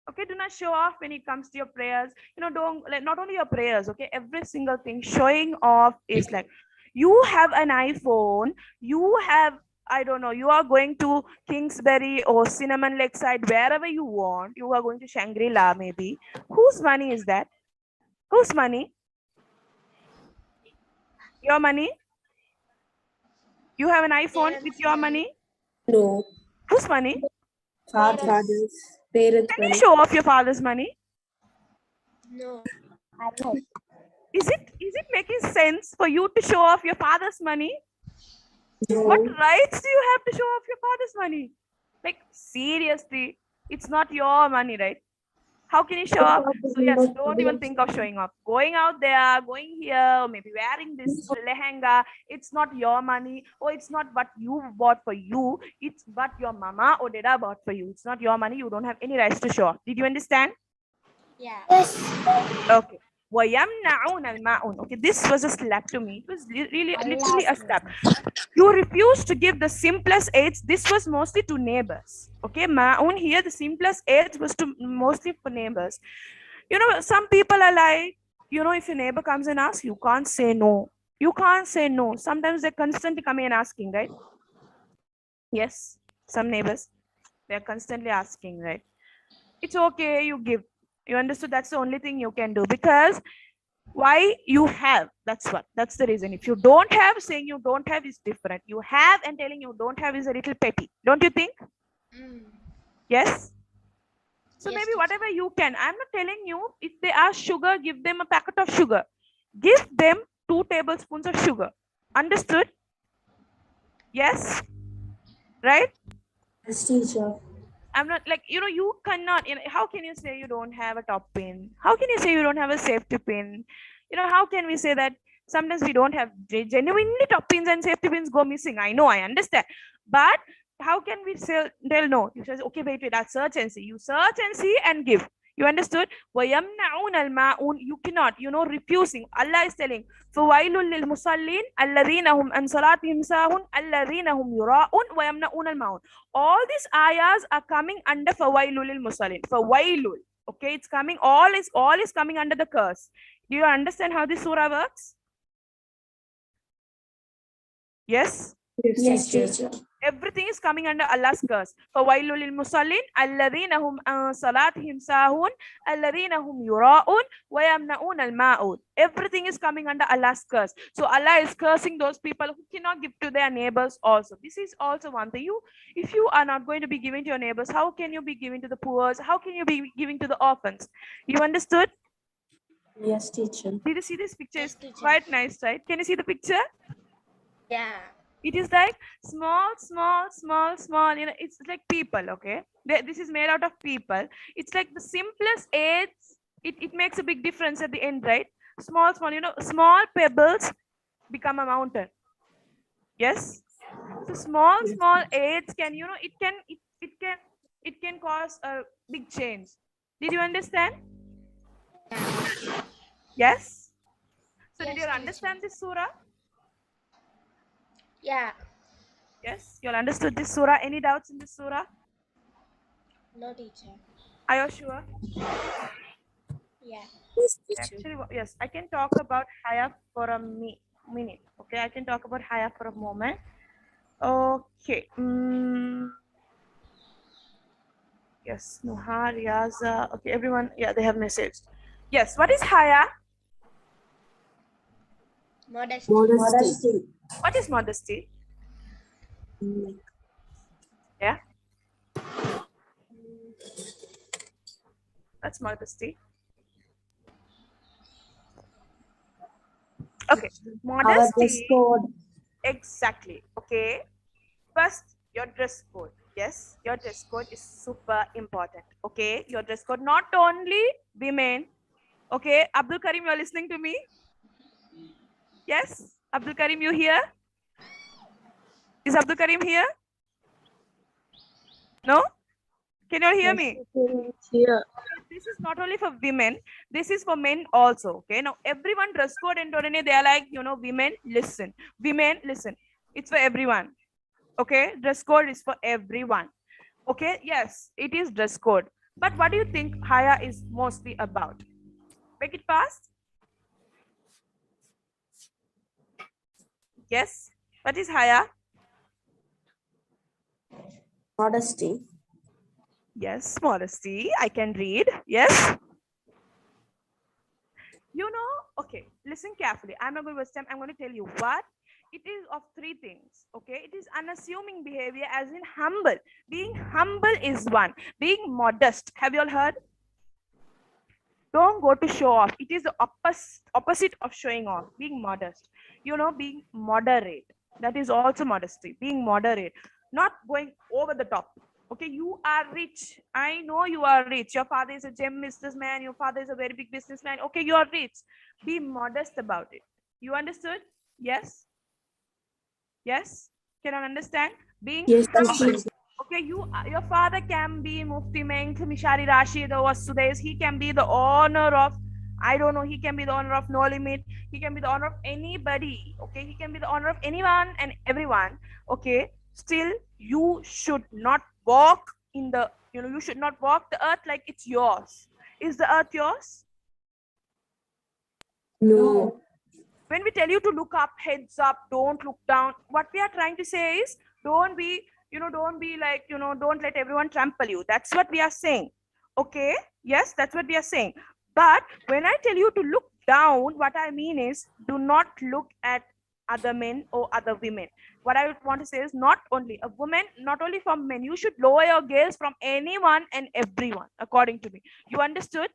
Okay, do not show off when it comes to your prayers. You know, don't like not only your prayers, okay, every single thing. Showing off is like you have an iPhone, you have, I don't know, you are going to Kingsbury or Cinnamon Lakeside, wherever you want, you are going to Shangri-La maybe. Whose money is that? Whose money? Your money? You have an iPhone with Parents' your money. money? No. Whose money? Fathers. Parents. Can you show off your father's money? No. Is it making sense for you to show off your father's money? No. What rights do you have to show off your father's money? Like, seriously, it's not your money, right? How can you show off? So yes, don't even think of showing off. Going out there, going here, or maybe wearing this lehenga, it's not your money, or it's not what you bought for you. It's what your mama or dada bought for you. It's not your money. You don't have any rights to show off. Did you understand? Yeah. Okay. وَيَمْنَعُونَ الْمَاعُونَ. Okay, this was a slap to me. It was really, literally a slap. You refuse to give the simplest aids. This was mostly to neighbors. Okay, Maoon here, the simplest aids was to mostly for neighbors. You know, some people are like, you know, if your neighbor comes and asks, you can't say no. You can't say no. Sometimes they're constantly coming and asking, right? Yes, some neighbors, they're constantly asking, right? It's okay, you give. You understood? That's the only thing you can do, because why you have, that's the reason. If you don't have, saying you don't have is different. You have and telling you don't have is a little petty, don't you think? Mm. Yes. So Yes, maybe teacher. whatever you can. I'm not telling you, if they ask sugar, give them a packet of sugar. Give them 2 tablespoons of sugar. Understood? Yes, right? Yes, teacher. I'm not like, you know, you cannot, you know, how can you say you don't have a top pin? How can you say you don't have a safety pin? You know, how can we say that sometimes we don't have genuinely top pins and safety pins go missing? I know, I understand. But how can we say, they'll know? You say, okay, wait, I'll search and see. You search and see and give. You understood? وَيَمْنَعُونَ الْمَاعُونَ. You cannot, you know, refusing. Allah is telling, فَوَيْلٌ لِلْمُصَلِّينَ الَّذِينَ هُمْ عَنْ صَلَاتِهِمْ سَاهُونَ الَّذِينَ هُمْ يُرَاءُونَ وَيَمْنَعُونَ الْمَاعُونَ. All these ayahs are coming under fawailul lil musallin. Fawailul. Okay, it's coming, all is coming under the curse. Do you understand how this surah works? Yes? Yes, teacher. Everything is coming under Allah's curse. Fawailul lil musallin alladhina hum an salatihim sahun alladhina hum yura'un wa yamna'un al ma'un. Everything is coming under Allah's curse. So Allah is cursing those people who cannot give to their neighbors also. This is also one thing. If you are not going to be giving to your neighbors, how can you be giving to the poor? How can you be giving to the orphans? You understood? Yes, teacher. Did you see this picture? Yes, It's teacher. quite nice, right? Can you see the picture? Yeah. It is like small, you know, it's like people, okay? This is made out of people. It's like the simplest aids, it makes a big difference at the end, right? Small, you know, small pebbles become a mountain. Yes? So small aids can, you know, it can cause a big change. Did you understand? Yes? So Yes, did you teacher. understand this surah? Yeah. Yes? You all understood this surah? Any doubts in this surah? No, teacher. Are you sure? Yeah. Yes, teacher. Actually, yes, I can talk about Haya for a minute. Okay, I can talk about Haya for a moment. Okay. Yes, Nuha, Riaza. Okay, everyone, yeah, they have messaged. Yes, what is Haya? Modesty. Modesty. What is modesty? Yeah, that's modesty. Okay, Our dress modesty. code. Exactly. Okay. First, your dress code. Yes, your dress code is super important. Okay, your dress code, not only women. Okay, Abdul Karim, you're listening to me? Yes? Abdul Karim, you here? Is Abdul Karim here? No? Can you all hear me? Here. This is not only for women, this is for men also. Okay, now everyone dress code and they are like, women listen, it's for everyone. Okay, dress code is for everyone. Okay, yes, it is dress code, but what do you think Haya is mostly about? Make it fast. Yes, what is Haya? Modesty. Yes, modesty, I can read. Yes, okay, listen carefully. I'm not going to waste time. I'm going to tell you what it is of three things. Okay, it is unassuming behavior, as in humble. Being humble is one. Being modest, have you all heard? Don't go to show off. It is the opposite of showing off. Being modest, being moderate, that is also modesty. Being moderate, not going over the top. Okay, you are rich. I know you are rich. Your father is a gem businessman. Your father is a very big businessman. Okay, you are rich. Be modest about it. You understood? Yes. Yes. Can I understand? Being Yes, humble. Okay, your father can be Mufti Menk, Mishari Rashid, or Sudais. He can be the owner of, I don't know, he can be the owner of No Limit. He can be the owner of anybody. Okay, he can be the owner of anyone and everyone. Okay, still you should not walk in the, you should not walk the earth like it's yours. Is the earth yours? no. When we tell you to look up, heads up, don't look down, what we are trying to say is don't be, don't be like, don't let everyone trample you. That's what we are saying. Okay, yes, that's what we are saying. But when I tell you to look down, what I mean is do not look at other men or other women. What I want to say is not only a woman, not only from men, you should lower your gaze from anyone and everyone, according to me. You understood?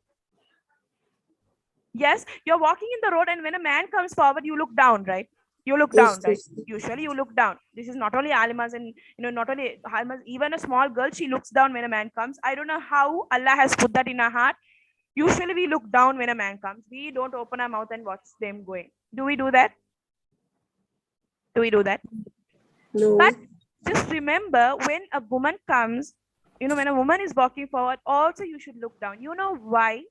Yes, you're walking in the road, and when a man comes forward, you look down, right? You look Yes, down, right? yes. Usually you look down. This is not only alimas and not only alimas, even a small girl, she looks down when a man comes. I don't know how Allah has put that in our heart. Usually we look down when a man comes. We don't open our mouth and watch them going. Do we do that? Do we do that? No. But just remember, when a woman comes, when a woman is walking forward, also you should look down. You know why?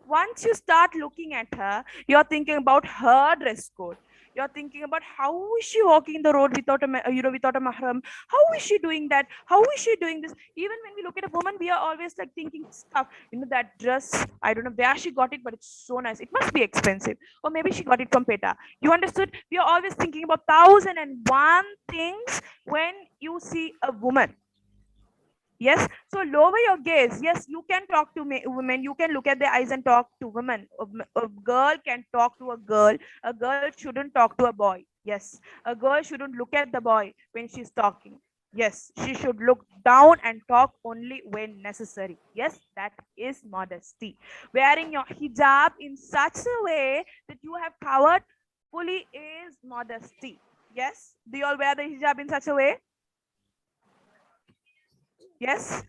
Once you start looking at her, you're thinking about her dress code. You're thinking about how is she walking the road without without a mahram? How is she doing that? How is she doing this? Even when we look at a woman, we are always like thinking stuff. That dress, I don't know where she got it, but it's so nice. It must be expensive. Or maybe she got it from PETA. You understood? We are always thinking about 1,001 things when you see a woman. Yes, so lower your gaze. Yes, you can talk to women. You can look at their eyes and talk to women. A girl can talk to a girl. A girl shouldn't talk to a boy. Yes, a girl shouldn't look at the boy when she's talking. Yes, she should look down and talk only when necessary. Yes, that is modesty. Wearing your hijab in such a way that you have covered fully is modesty. Yes, do you all wear the hijab in such a way? Yes.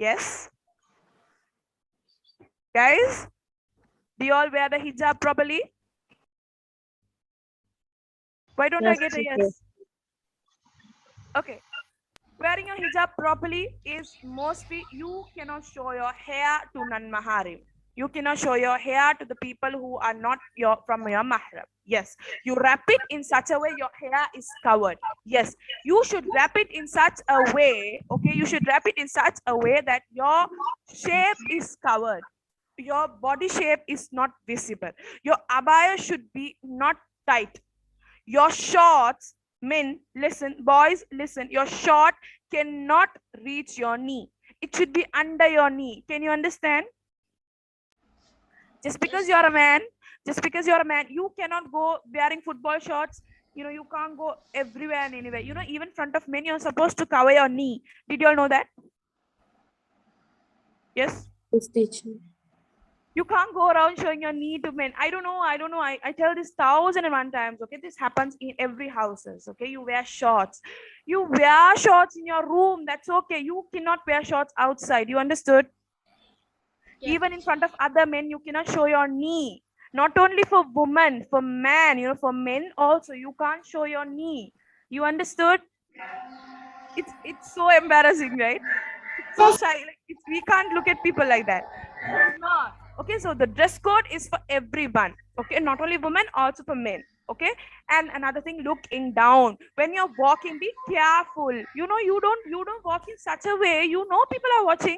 Yes. Guys, do you all wear the hijab properly? Why don't I get a yes? Okay. Wearing your hijab properly is mostly you cannot show your hair to non-maharim. You cannot show your hair to the people who are not from your mahram. Yes. You wrap it in such a way your hair is covered. Yes. You should wrap it in such a way. Okay. You should wrap it in such a way that your shape is covered. Your body shape is not visible. Your abaya should be not tight. Your shorts, men, listen, boys, listen, your short cannot reach your knee. It should be under your knee. Can you understand? Just because you're a man, you cannot go wearing football shorts. You can't go everywhere and anywhere. Even front of men, you're supposed to cover your knee. Did you all know that? Yes? Yes, teacher. You can't go around showing your knee to men. I don't know. I tell this 1,001 times. Okay, this happens in every houses. Okay, you wear shorts. You wear shorts in your room. That's okay. You cannot wear shorts outside. You understood? Yeah. Even in front of other men, you cannot show your knee. Not only for women, for man, for men also, you can't show your knee. You understood? It's so embarrassing, right? It's so shy. Like we can't look at people like that. Do not. Okay, so the dress code is for everyone. Okay, not only women, also for men. Okay, and another thing, looking down when you're walking. Be careful. You don't walk in such a way. People are watching,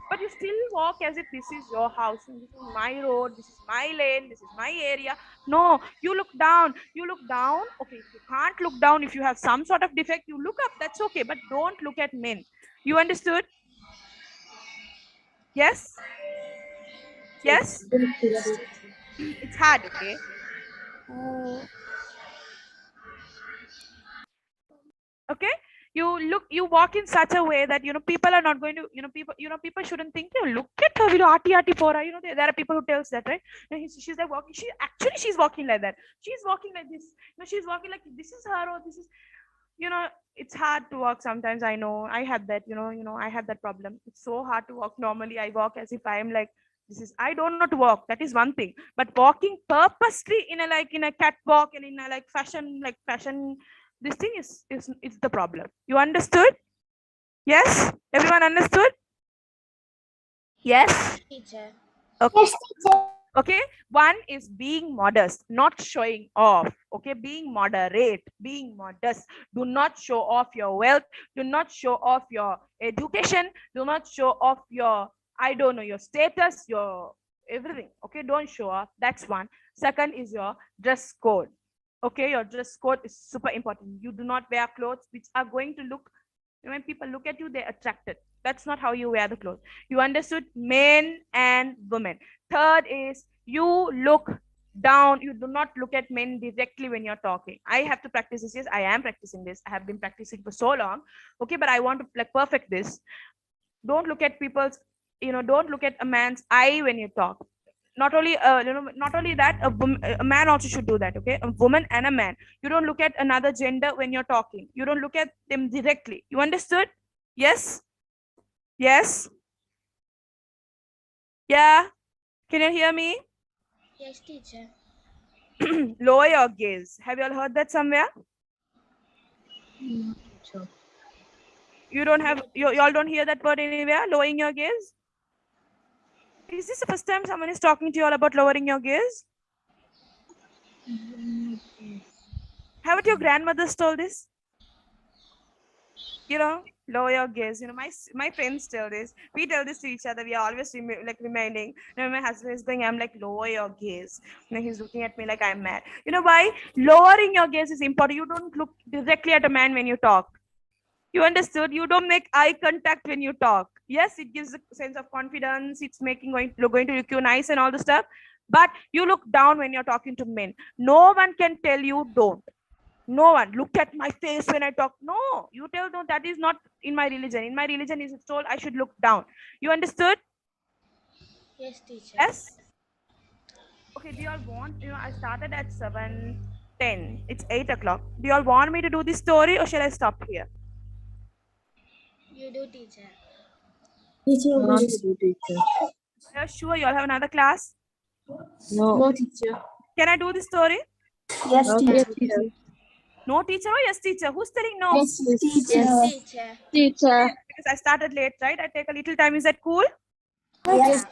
but you still walk as if this is your house and this is my road. This is my lane. This is my area. No, you look down. You look down. Okay, if you can't look down, if you have some sort of defect, you look up. That's okay, but don't look at men. You understood? Yes. Yes. It's hard. Okay. Okay, you walk in such a way that people are not going to people shouldn't think, look at her, arty arty pora. There are people who tells that, right? She's like walking, she's walking like that, she's walking like this, she's walking like this is her, or this is, it's hard to walk sometimes. I know, I had that, I had that problem. It's so hard to walk. Normally I walk as if I am like, this is, I don't know to walk, that is one thing, but walking purposely in a catwalk and in a fashion, this thing is it's the problem. You understood? Yes, everyone understood? Yes. Teacher. Okay. Okay, one is being modest, not showing off. Okay, being moderate, being modest. Do not show off your wealth, do not show off your education, do not show off your, I don't know, your status, your everything. Okay, don't show off. That's one. Second is your dress code. Okay, your dress code is super important. You do not wear clothes which are going to look, when people look at you, they're attracted. That's not how you wear the clothes. You understood? Men and women. Third is you look down. You do not look at men directly when you're talking. I have to practice this. Yes, I am practicing this. I have been practicing for so long. Okay, but I want to perfect this. Don't look at people's, don't look at a man's eye when you talk. Not only not only that, a man also should do that. Okay, a woman and a man, you don't look at another gender when you're talking. You don't look at them directly. You understood? Yes. Yes. Yeah, can you hear me? Yes, teacher. Lower your gaze. Have you all heard that somewhere? You don't have, you all don't hear that word anywhere, lowering your gaze? Is this the first time someone is talking to you all about lowering your gaze? Haven't your grandmothers told this? Lower your gaze. My friends tell this. We tell this to each other. We are always reminding. My husband is going, I'm like, lower your gaze. He's looking at me like I'm mad. You know why? Lowering your gaze is important. You don't look directly at a man when you talk. You understood? You don't make eye contact when you talk. Yes, it gives a sense of confidence. It's going to look you nice and all the stuff. But you look down when you're talking to men. No one can tell you don't. No one. Look at my face when I talk. No, you tell no, that is not in my religion. In my religion, is told I should look down. You understood? Yes, teacher. Yes. Okay, do you all want, I started at 7:10. It's 8 o'clock. Do you all want me to do this story or shall I stop here? You do, teacher. Are you sure you all have another class? No. teacher. Can I do this story? Yes, teacher. No teacher or yes teacher? Who's telling no? Yes, teacher. Teacher. Teacher. Because I started late, right? I take a little time. Is that cool? Yes.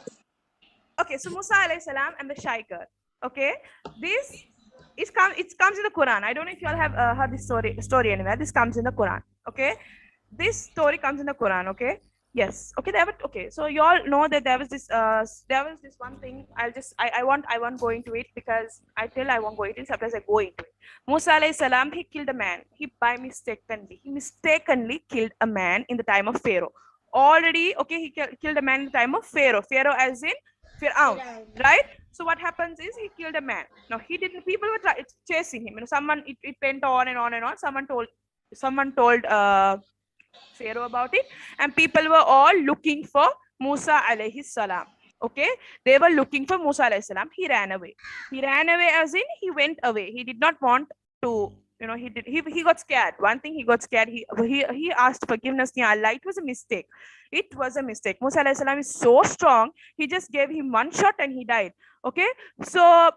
Okay, so Musa alayhi salam and the shy girl. Okay, this it comes in the Quran. I don't know if you all have heard this story anywhere. This comes in the Quran. Okay, this story comes in the Quran. Okay, yes. Okay, okay. So you all know that there was this one thing. I won't go into it because I won't go into it. Sometimes I go into it. Musa alayhi salam, he killed a man. He mistakenly killed a man in the time of Pharaoh. Already, okay, he killed a man in the time of Pharaoh. Pharaoh as in Fir'aun, right? So what happens is he killed a man. Now he didn't. People were chasing him. Someone it went on and on and on. Someone told Pharaoh about it, and people were all looking for Musa alayhi salam. Okay, they were looking for Musa alayhi salam. He ran away. He ran away as in he went away. He did not want to. He got scared. One thing, he got scared. He asked forgiveness to Allah. It was a mistake. It was a mistake. Musa alayhi salam is so strong. He just gave him one shot and he died. Okay, so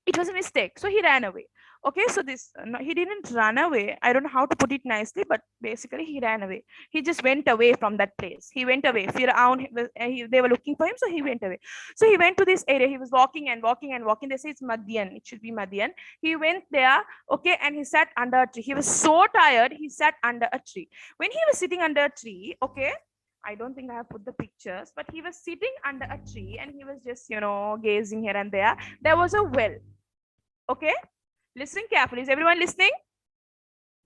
It was a mistake, so he ran away. Okay, so this no, he didn't run away. I don't know how to put it nicely, but basically he ran away. He just went away from that place. He went away. Firaun, they were looking for him, so he went away. So he went to this area. He was walking and walking and walking. They say it's Madian. It should be Madian. He went there, okay, and he sat under a tree. He was so tired. He sat under a tree. When he was sitting under a tree, okay, I don't think I have put the pictures, but he was sitting under a tree and he was just, gazing here and there. There was a well. Okay, listen carefully. Is everyone listening?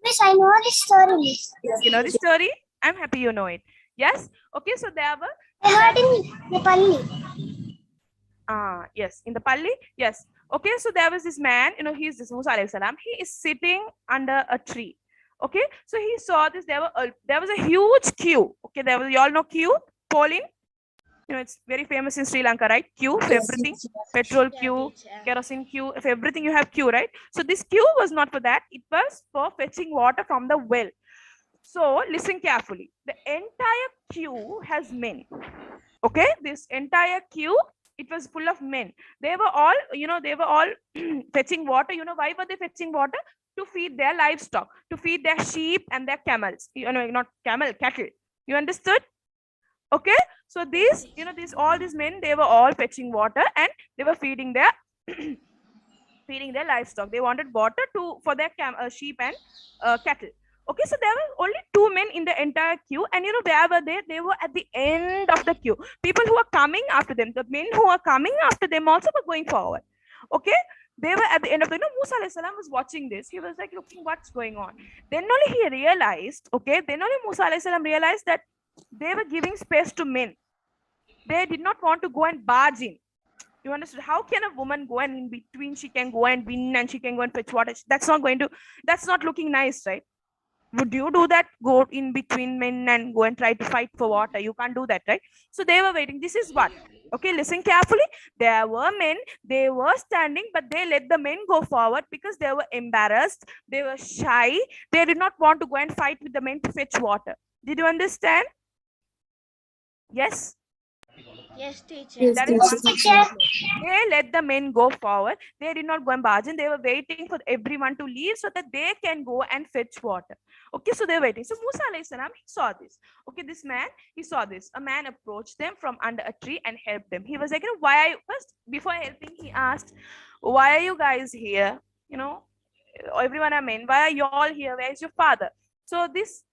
Miss, I know this story, Miss. You know the story? I'm happy you know it. Yes? Okay, so there were. I heard in Nepali. Yes, in the Palli. Yes. Okay, so there was this man, he's this Musa alayhi salam. He is sitting under a tree. Okay, so he saw this. There was a huge queue. Okay, you all know queue, Pauline? It's very famous in Sri Lanka, right? Queue for everything. Petrol queue, kerosene queue, for everything you have queue, right? So this queue was not for that. It was for fetching water from the well. So listen carefully. The entire queue has men. Okay, this entire queue, it was full of men. They were all, fetching water. Why were they fetching water? To feed their livestock, to feed their sheep and their camels. Not camel, cattle. You understood? Okay, so all these men, they were all fetching water and they were feeding their feeding their livestock. They wanted water for their sheep and cattle. Okay, so there were only 2 men in the entire queue, and where were they? They were at the end of the queue. People who are coming after them, the men who are coming after them also were going forward. Okay, they were at the end of the. Musa alayhi salam was watching this. He was like looking what's going on. Then only he realized. Okay, then only Musa alayhi salam realized that they were giving space to men. They did not want to go and barge in. You understood? How can a woman go and in between she can go and win and she can go and fetch water? That's not looking nice, right? Would you do that? Go in between men and go and try to fight for water? You can't do that, right? So they were waiting. This is what? Okay, listen carefully. There were men, they were standing, but they let the men go forward because they were embarrassed. They were shy. They did not want to go and fight with the men to fetch water. Did you understand? Yes? Yes, teacher. Yes, That is teacher. what they let the men go forward. They did not go and barge in. They were waiting for everyone to leave so that they can go and fetch water. Okay, so they're waiting. So Musa alayhi salam, he saw this. Okay, this man, he saw this. A man approached them from under a tree and helped them. He was like, why are you, first, before helping, he asked, why are you guys here? Everyone are men. Why are you all here? Where is your father? So this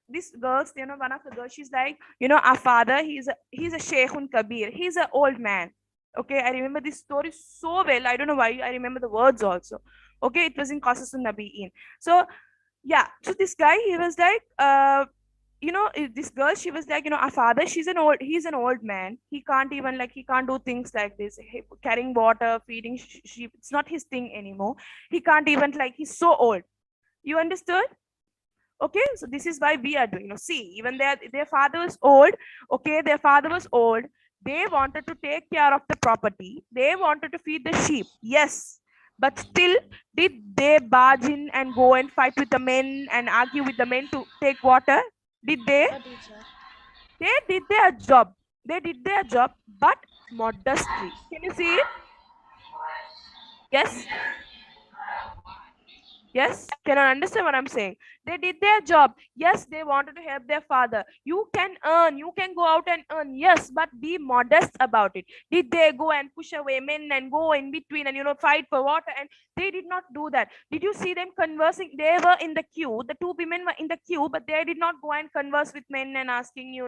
girls, one of the girls, she's like, our father, he's a Sheikhun Kabir. He's an old man. Okay, I remember this story so well. I don't know why I remember the words also. Okay, it was in Qasasun Nabiin. So yeah, so this guy, he was like, this girl, she was like, our father, he's an old man. He can't even he can't do things like this. Carrying water, feeding sheep, it's not his thing anymore. He can't even he's so old. You understood? Okay, so this is why we are doing. See, even their father was old. Okay, their father was old. They wanted to take care of the property. They wanted to feed the sheep. Yes, but still, did they barge in and go and fight with the men and argue with the men to take water? Did they? No, teacher. They did their job. They did their job, but modestly. Can you see it? Yes. Yes, can you understand what I'm saying? They did their job. Yes, they wanted to help their father. You can earn, you can go out and earn. Yes, but be modest about it. Did they go and push away men and go in between and fight for water? And they did not do that. Did you see them conversing? They were in the queue. The 2 women were in the queue, but they did not go and converse with men and asking,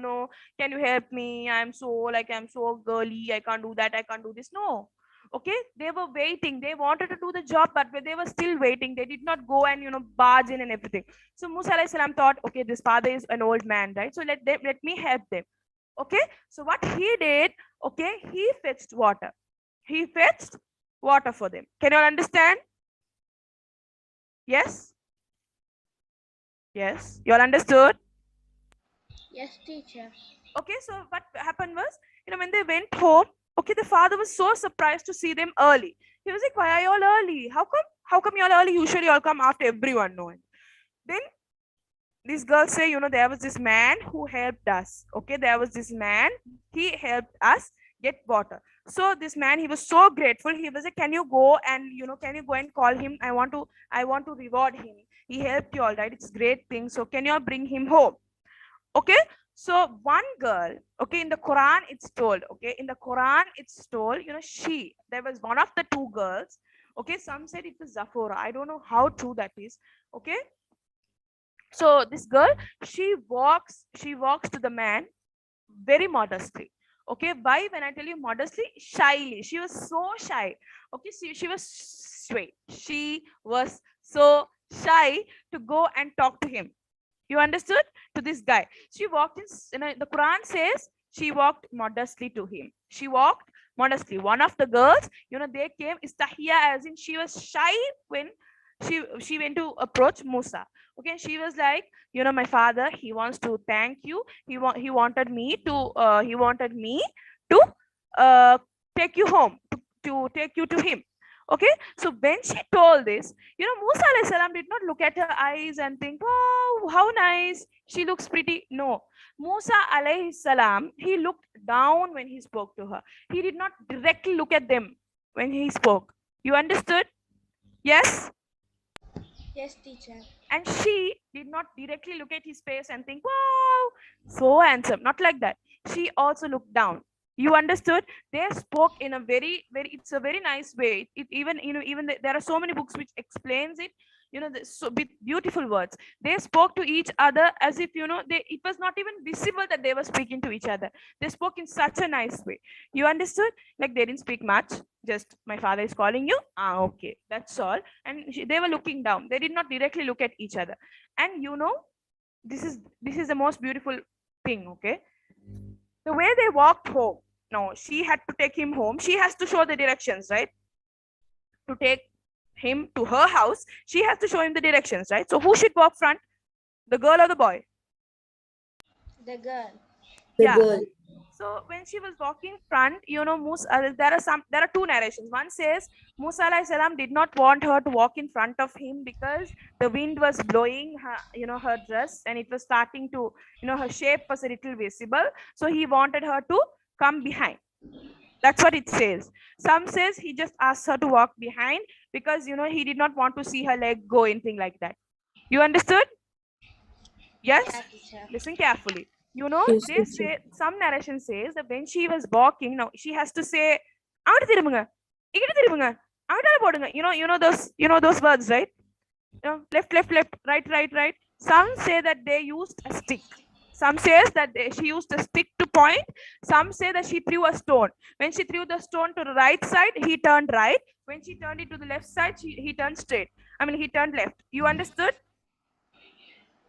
can you help me? I'm so girly. I can't do that. I can't do this. No. Okay, they were waiting. They wanted to do the job, but they were still waiting. They did not go and barge in and everything. So Musa alayhi salam thought, okay, this father is an old man, right? So let me help them. Okay, so what he did, okay, he fetched water. He fetched water for them. Can you all understand? Yes. Yes, you all understood? Yes, teacher. Okay, so what happened was, when they went home, okay, the father was so surprised to see them early. He was like, why are you all early? How come you all early? Usually you all come after everyone knowing. Then these girls say, there was this man who helped us. Okay, there was this man, he helped us get water. So this man, he was so grateful. He was like, can you go and, can you go and call him? I want to reward him. He helped you, all right? It's a great thing. So can you all bring him home? Okay. So one girl, okay, in the Quran it's told, okay, in the Quran it's told, there was one of the two girls, okay, some said it was Zafora. I don't know how true that is, okay. So this girl, she walks to the man very modestly. Okay, why? When I tell you modestly, shyly. She was so shy. Okay, she was shy. She was so shy to go and talk to him. You understood? To this guy. She walked in, the Quran says she walked modestly to him. She walked modestly. One of the girls, they came istahia, as in she was shy when she went to approach Musa. Okay, she was like, my father, he wants to thank you. He wanted me to uh, take you home, to take you to him. Okay, so when she told this, Musa alayhi salam did not look at her eyes and think, oh, how nice, she looks pretty. No, Musa alayhi salam, he looked down when he spoke to her. He did not directly look at them when he spoke. You understood? Yes. Yes, teacher. And she did not directly look at his face and think, wow, so handsome. Not like that. She also looked down. You understood? They spoke in a very, it's a very nice way. It even, there are so many books which explains it, so with beautiful words. They spoke to each other as if, it was not even visible that they were speaking to each other. They spoke in such a nice way. You understood? Like they didn't speak much. Just, my father is calling you. Ah, okay. That's all. And they were looking down. They did not directly look at each other. And this is the most beautiful thing. Okay, the way they walked home. No, she had to take him home. She has to show the directions, right? To take him to her house, she has to show him the directions, right? So who should walk front, the girl or the boy? The girl. The Yeah. girl. So when she was walking front, Musa, there are two narrations. One says Musa alayhi salam did not want her to walk in front of him because the wind was blowing her, her dress, and it was starting to, her shape was a little visible. So he wanted her to come behind. That's what it says. Some says he just asked her to walk behind because, he did not want to see her leg go, anything like that. You understood? Yes. Yeah, teacher. Listen carefully. Yes, They teacher. say, some narration says that when she was walking, now she has to say, "Avadu thirumuங்க, இங்கிட்டு திரும்புங்க, அவட்டால போடுங்க." Those words, right? Left, left, left, right, right, right. Some say that they used a stick. Some says that she used a stick to point. Some say that she threw a stone. When she threw the stone to the right side, he turned right. When she turned it to the left side, he turned straight. He turned left. You understood?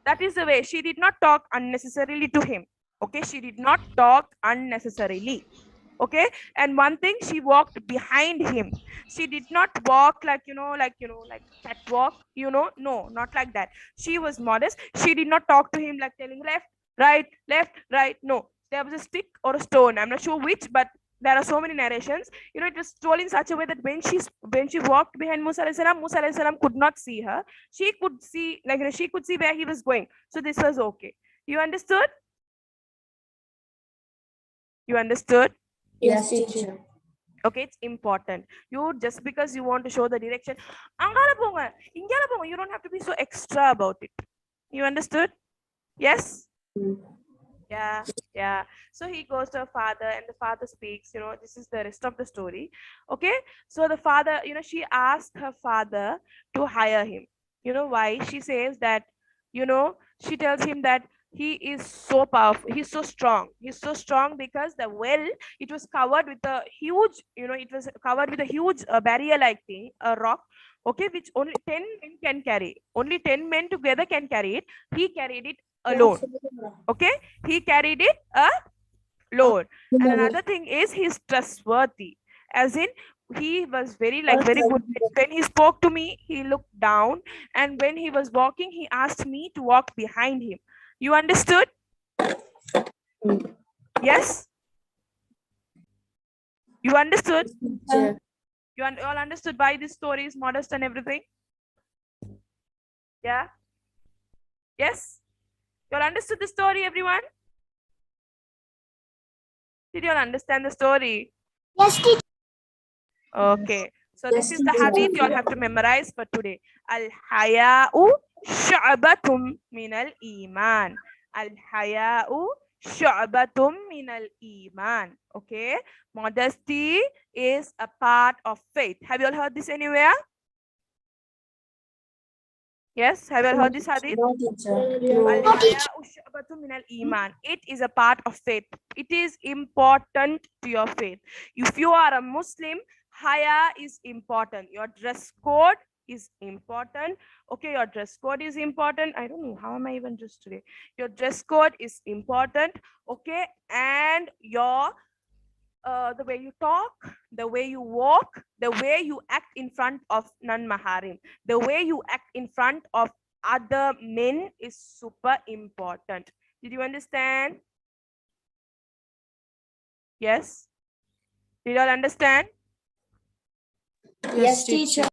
That is the way. She did not talk unnecessarily to him. Okay, she did not talk unnecessarily. Okay, and one thing, she walked behind him. She did not walk like, like catwalk. No, not like that. She was modest. She did not talk to him like telling left, right. No, there was a stick or a stone. I'm not sure which, but there are so many narrations. It was told in such a way that when she walked behind Musa alayhi salam, Musa alayhi salam could not see her. She could see, like, she could see where he was going. So this was okay. You understood? You understood? Yes, teacher. Okay, it's important. You, just because you want to show the direction, "Angala ponga, ingala ponga," you don't have to be so extra about it. You understood? Yes. Yeah, yeah. So he goes to her father, and the father speaks. This is the rest of the story. Okay. So the father, she asked her father to hire him. Why? She says that, she tells him that he is so powerful. He's so strong. He's so strong because the well, it was covered with a huge, barrier-like thing, a rock. Okay, which only 10 men can carry. Only 10 men together can carry it. He carried it alone. Okay, he carried it alone. And another thing is, he's trustworthy, as in he was very good. When he spoke to me, he looked down, and when he was walking, he asked me to walk behind him. You understood? Yes. You understood? You all understood why this story is modest and everything? Yeah. Yes. You all understood the story, everyone? Did you all understand the story? Yes, teacher. Okay. So Yes, this is the teacher. hadith you all have to memorize for today. Al-haya'u shu'batum minal iman. Al-haya'u shu'batum minal iman. Okay. Modesty is a part of faith. Have you all heard this anywhere? Yes. Have you all heard this hadith? No, teacher. Al-haya'u shu'batum minal iman. It is a part of faith. It is important to your faith. If you are a Muslim, haya is important. Your dress code is important. Okay, your dress code is important. I don't know how am I even dressed today. Your dress code is important. Okay, and your the way you talk, the way you walk, the way you act in front of non-maharim, the way you act in front of other men is super important. Did you understand? Yes. Did you all understand? Yes, teacher.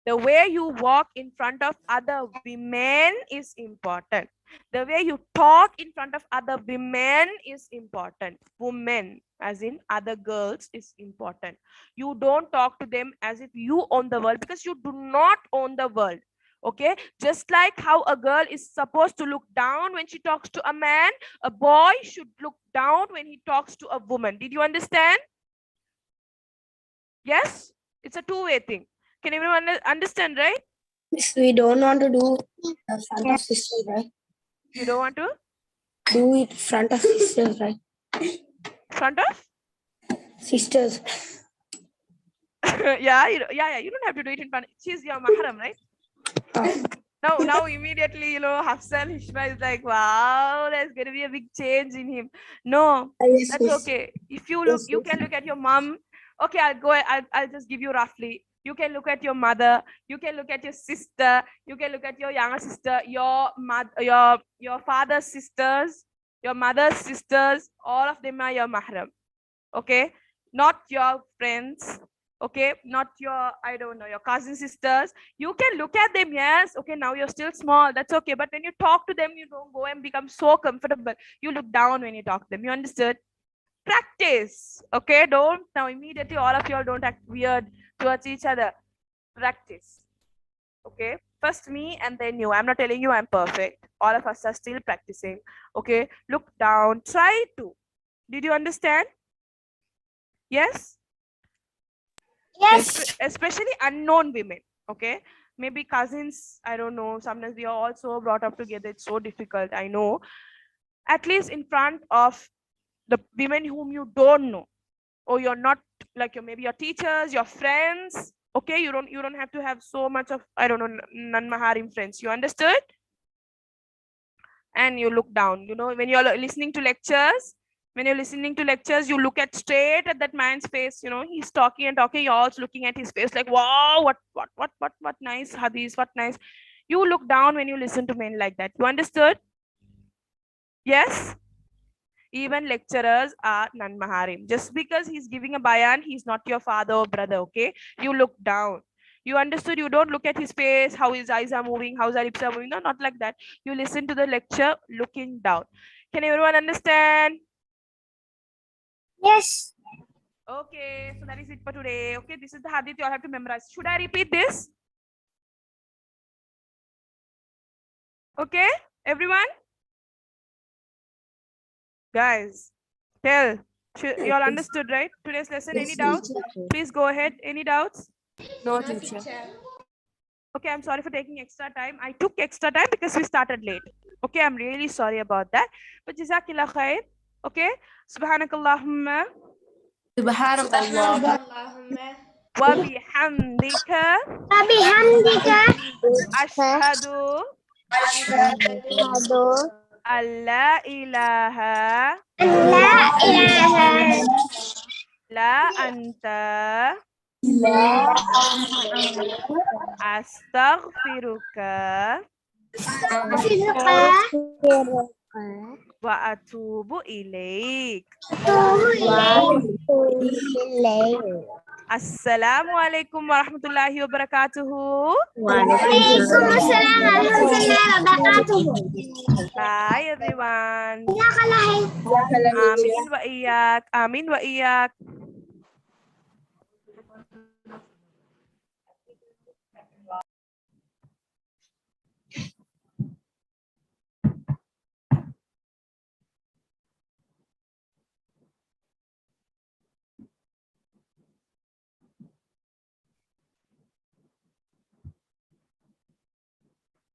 The way you walk in front of other women is important. The way you talk in front of other women is important. Women, as in other girls, is important. You don't talk to them as if you own the world, because you do not own the world. Okay, just like how a girl is supposed to look down when she talks to a man, a boy should look down when he talks to a woman. Did you understand? Yes, it's a two-way thing. Can everyone understand, right? Miss, we don't want to do front of sisters, right? You don't want to Do it front of sisters, right? front of? Sisters. Yeah, yeah. You don't have to do it in front. She's your mahram, right? Now, immediately, Hafsan Hishma is like, wow, there's gonna be a big change in him. No, Yes, that's miss. okay. If you look, Yes, you can look at your mom. Okay, I'll just give you roughly. You can look at your mother. You can look at your sister. You can look at your younger sister, your mother, your father's sisters, your mother's sisters. All of them are your mahram. Okay, not your friends. Okay, not your, I don't know, your cousin sisters. You can look at them, yes. Okay, now you're still small, that's okay, but when you talk to them, you don't go and become so comfortable. You look down when you talk to them. You understood? Practice. Okay, don't now immediately all of you all don't act weird towards each other. Practice. Okay, first me and then you. I'm not telling you I'm perfect. All of us are still practicing. Okay, look down, try to. Did you understand? Yes. Yes. Especially unknown women. Okay, maybe cousins, I don't know, sometimes we are also brought up together, it's so difficult, I know. At least in front of the women whom you don't know, or you're not, like maybe your teachers, your friends. Okay, you don't have to have so much of, I don't know, non-maharim friends. You understood? And you look down, when you're listening to lectures. When you're listening to lectures, you look at straight at that man's face. He's talking and talking, you're also looking at his face like, wow, what nice hadith, what nice. You look down when you listen to men like that. You understood? Yes. Even lecturers are non-maharim. Just because he's giving a bayan, he's not your father or brother. Okay, you look down. You understood? You don't look at his face, how his eyes are moving, how his lips are moving. No, not like that. You listen to the lecture looking down. Can everyone understand? Yes. Okay, so that is it for today. Okay, this is the hadith you all have to memorize. Should I repeat this? Okay, everyone? Guys, tell. You all understood, right? Today's lesson. Any doubts? Please go ahead. Any doubts? No, teacher. Okay, I'm sorry for taking extra time. I took extra time because we started late. Okay, I'm really sorry about that. But Jazakillah khair. Okay, Subhanakallahumma wa bihamdika ashhadu alla ilaha la anta astaghfiruka wa atubu ilaik. Assalamualaikum warahmatullahi wabarakatuh. Waalaikumsalam warahmatullahi wabarakatuh. Bye everyone. Jazakallah. Amin wa iyak. Amin wa iyak.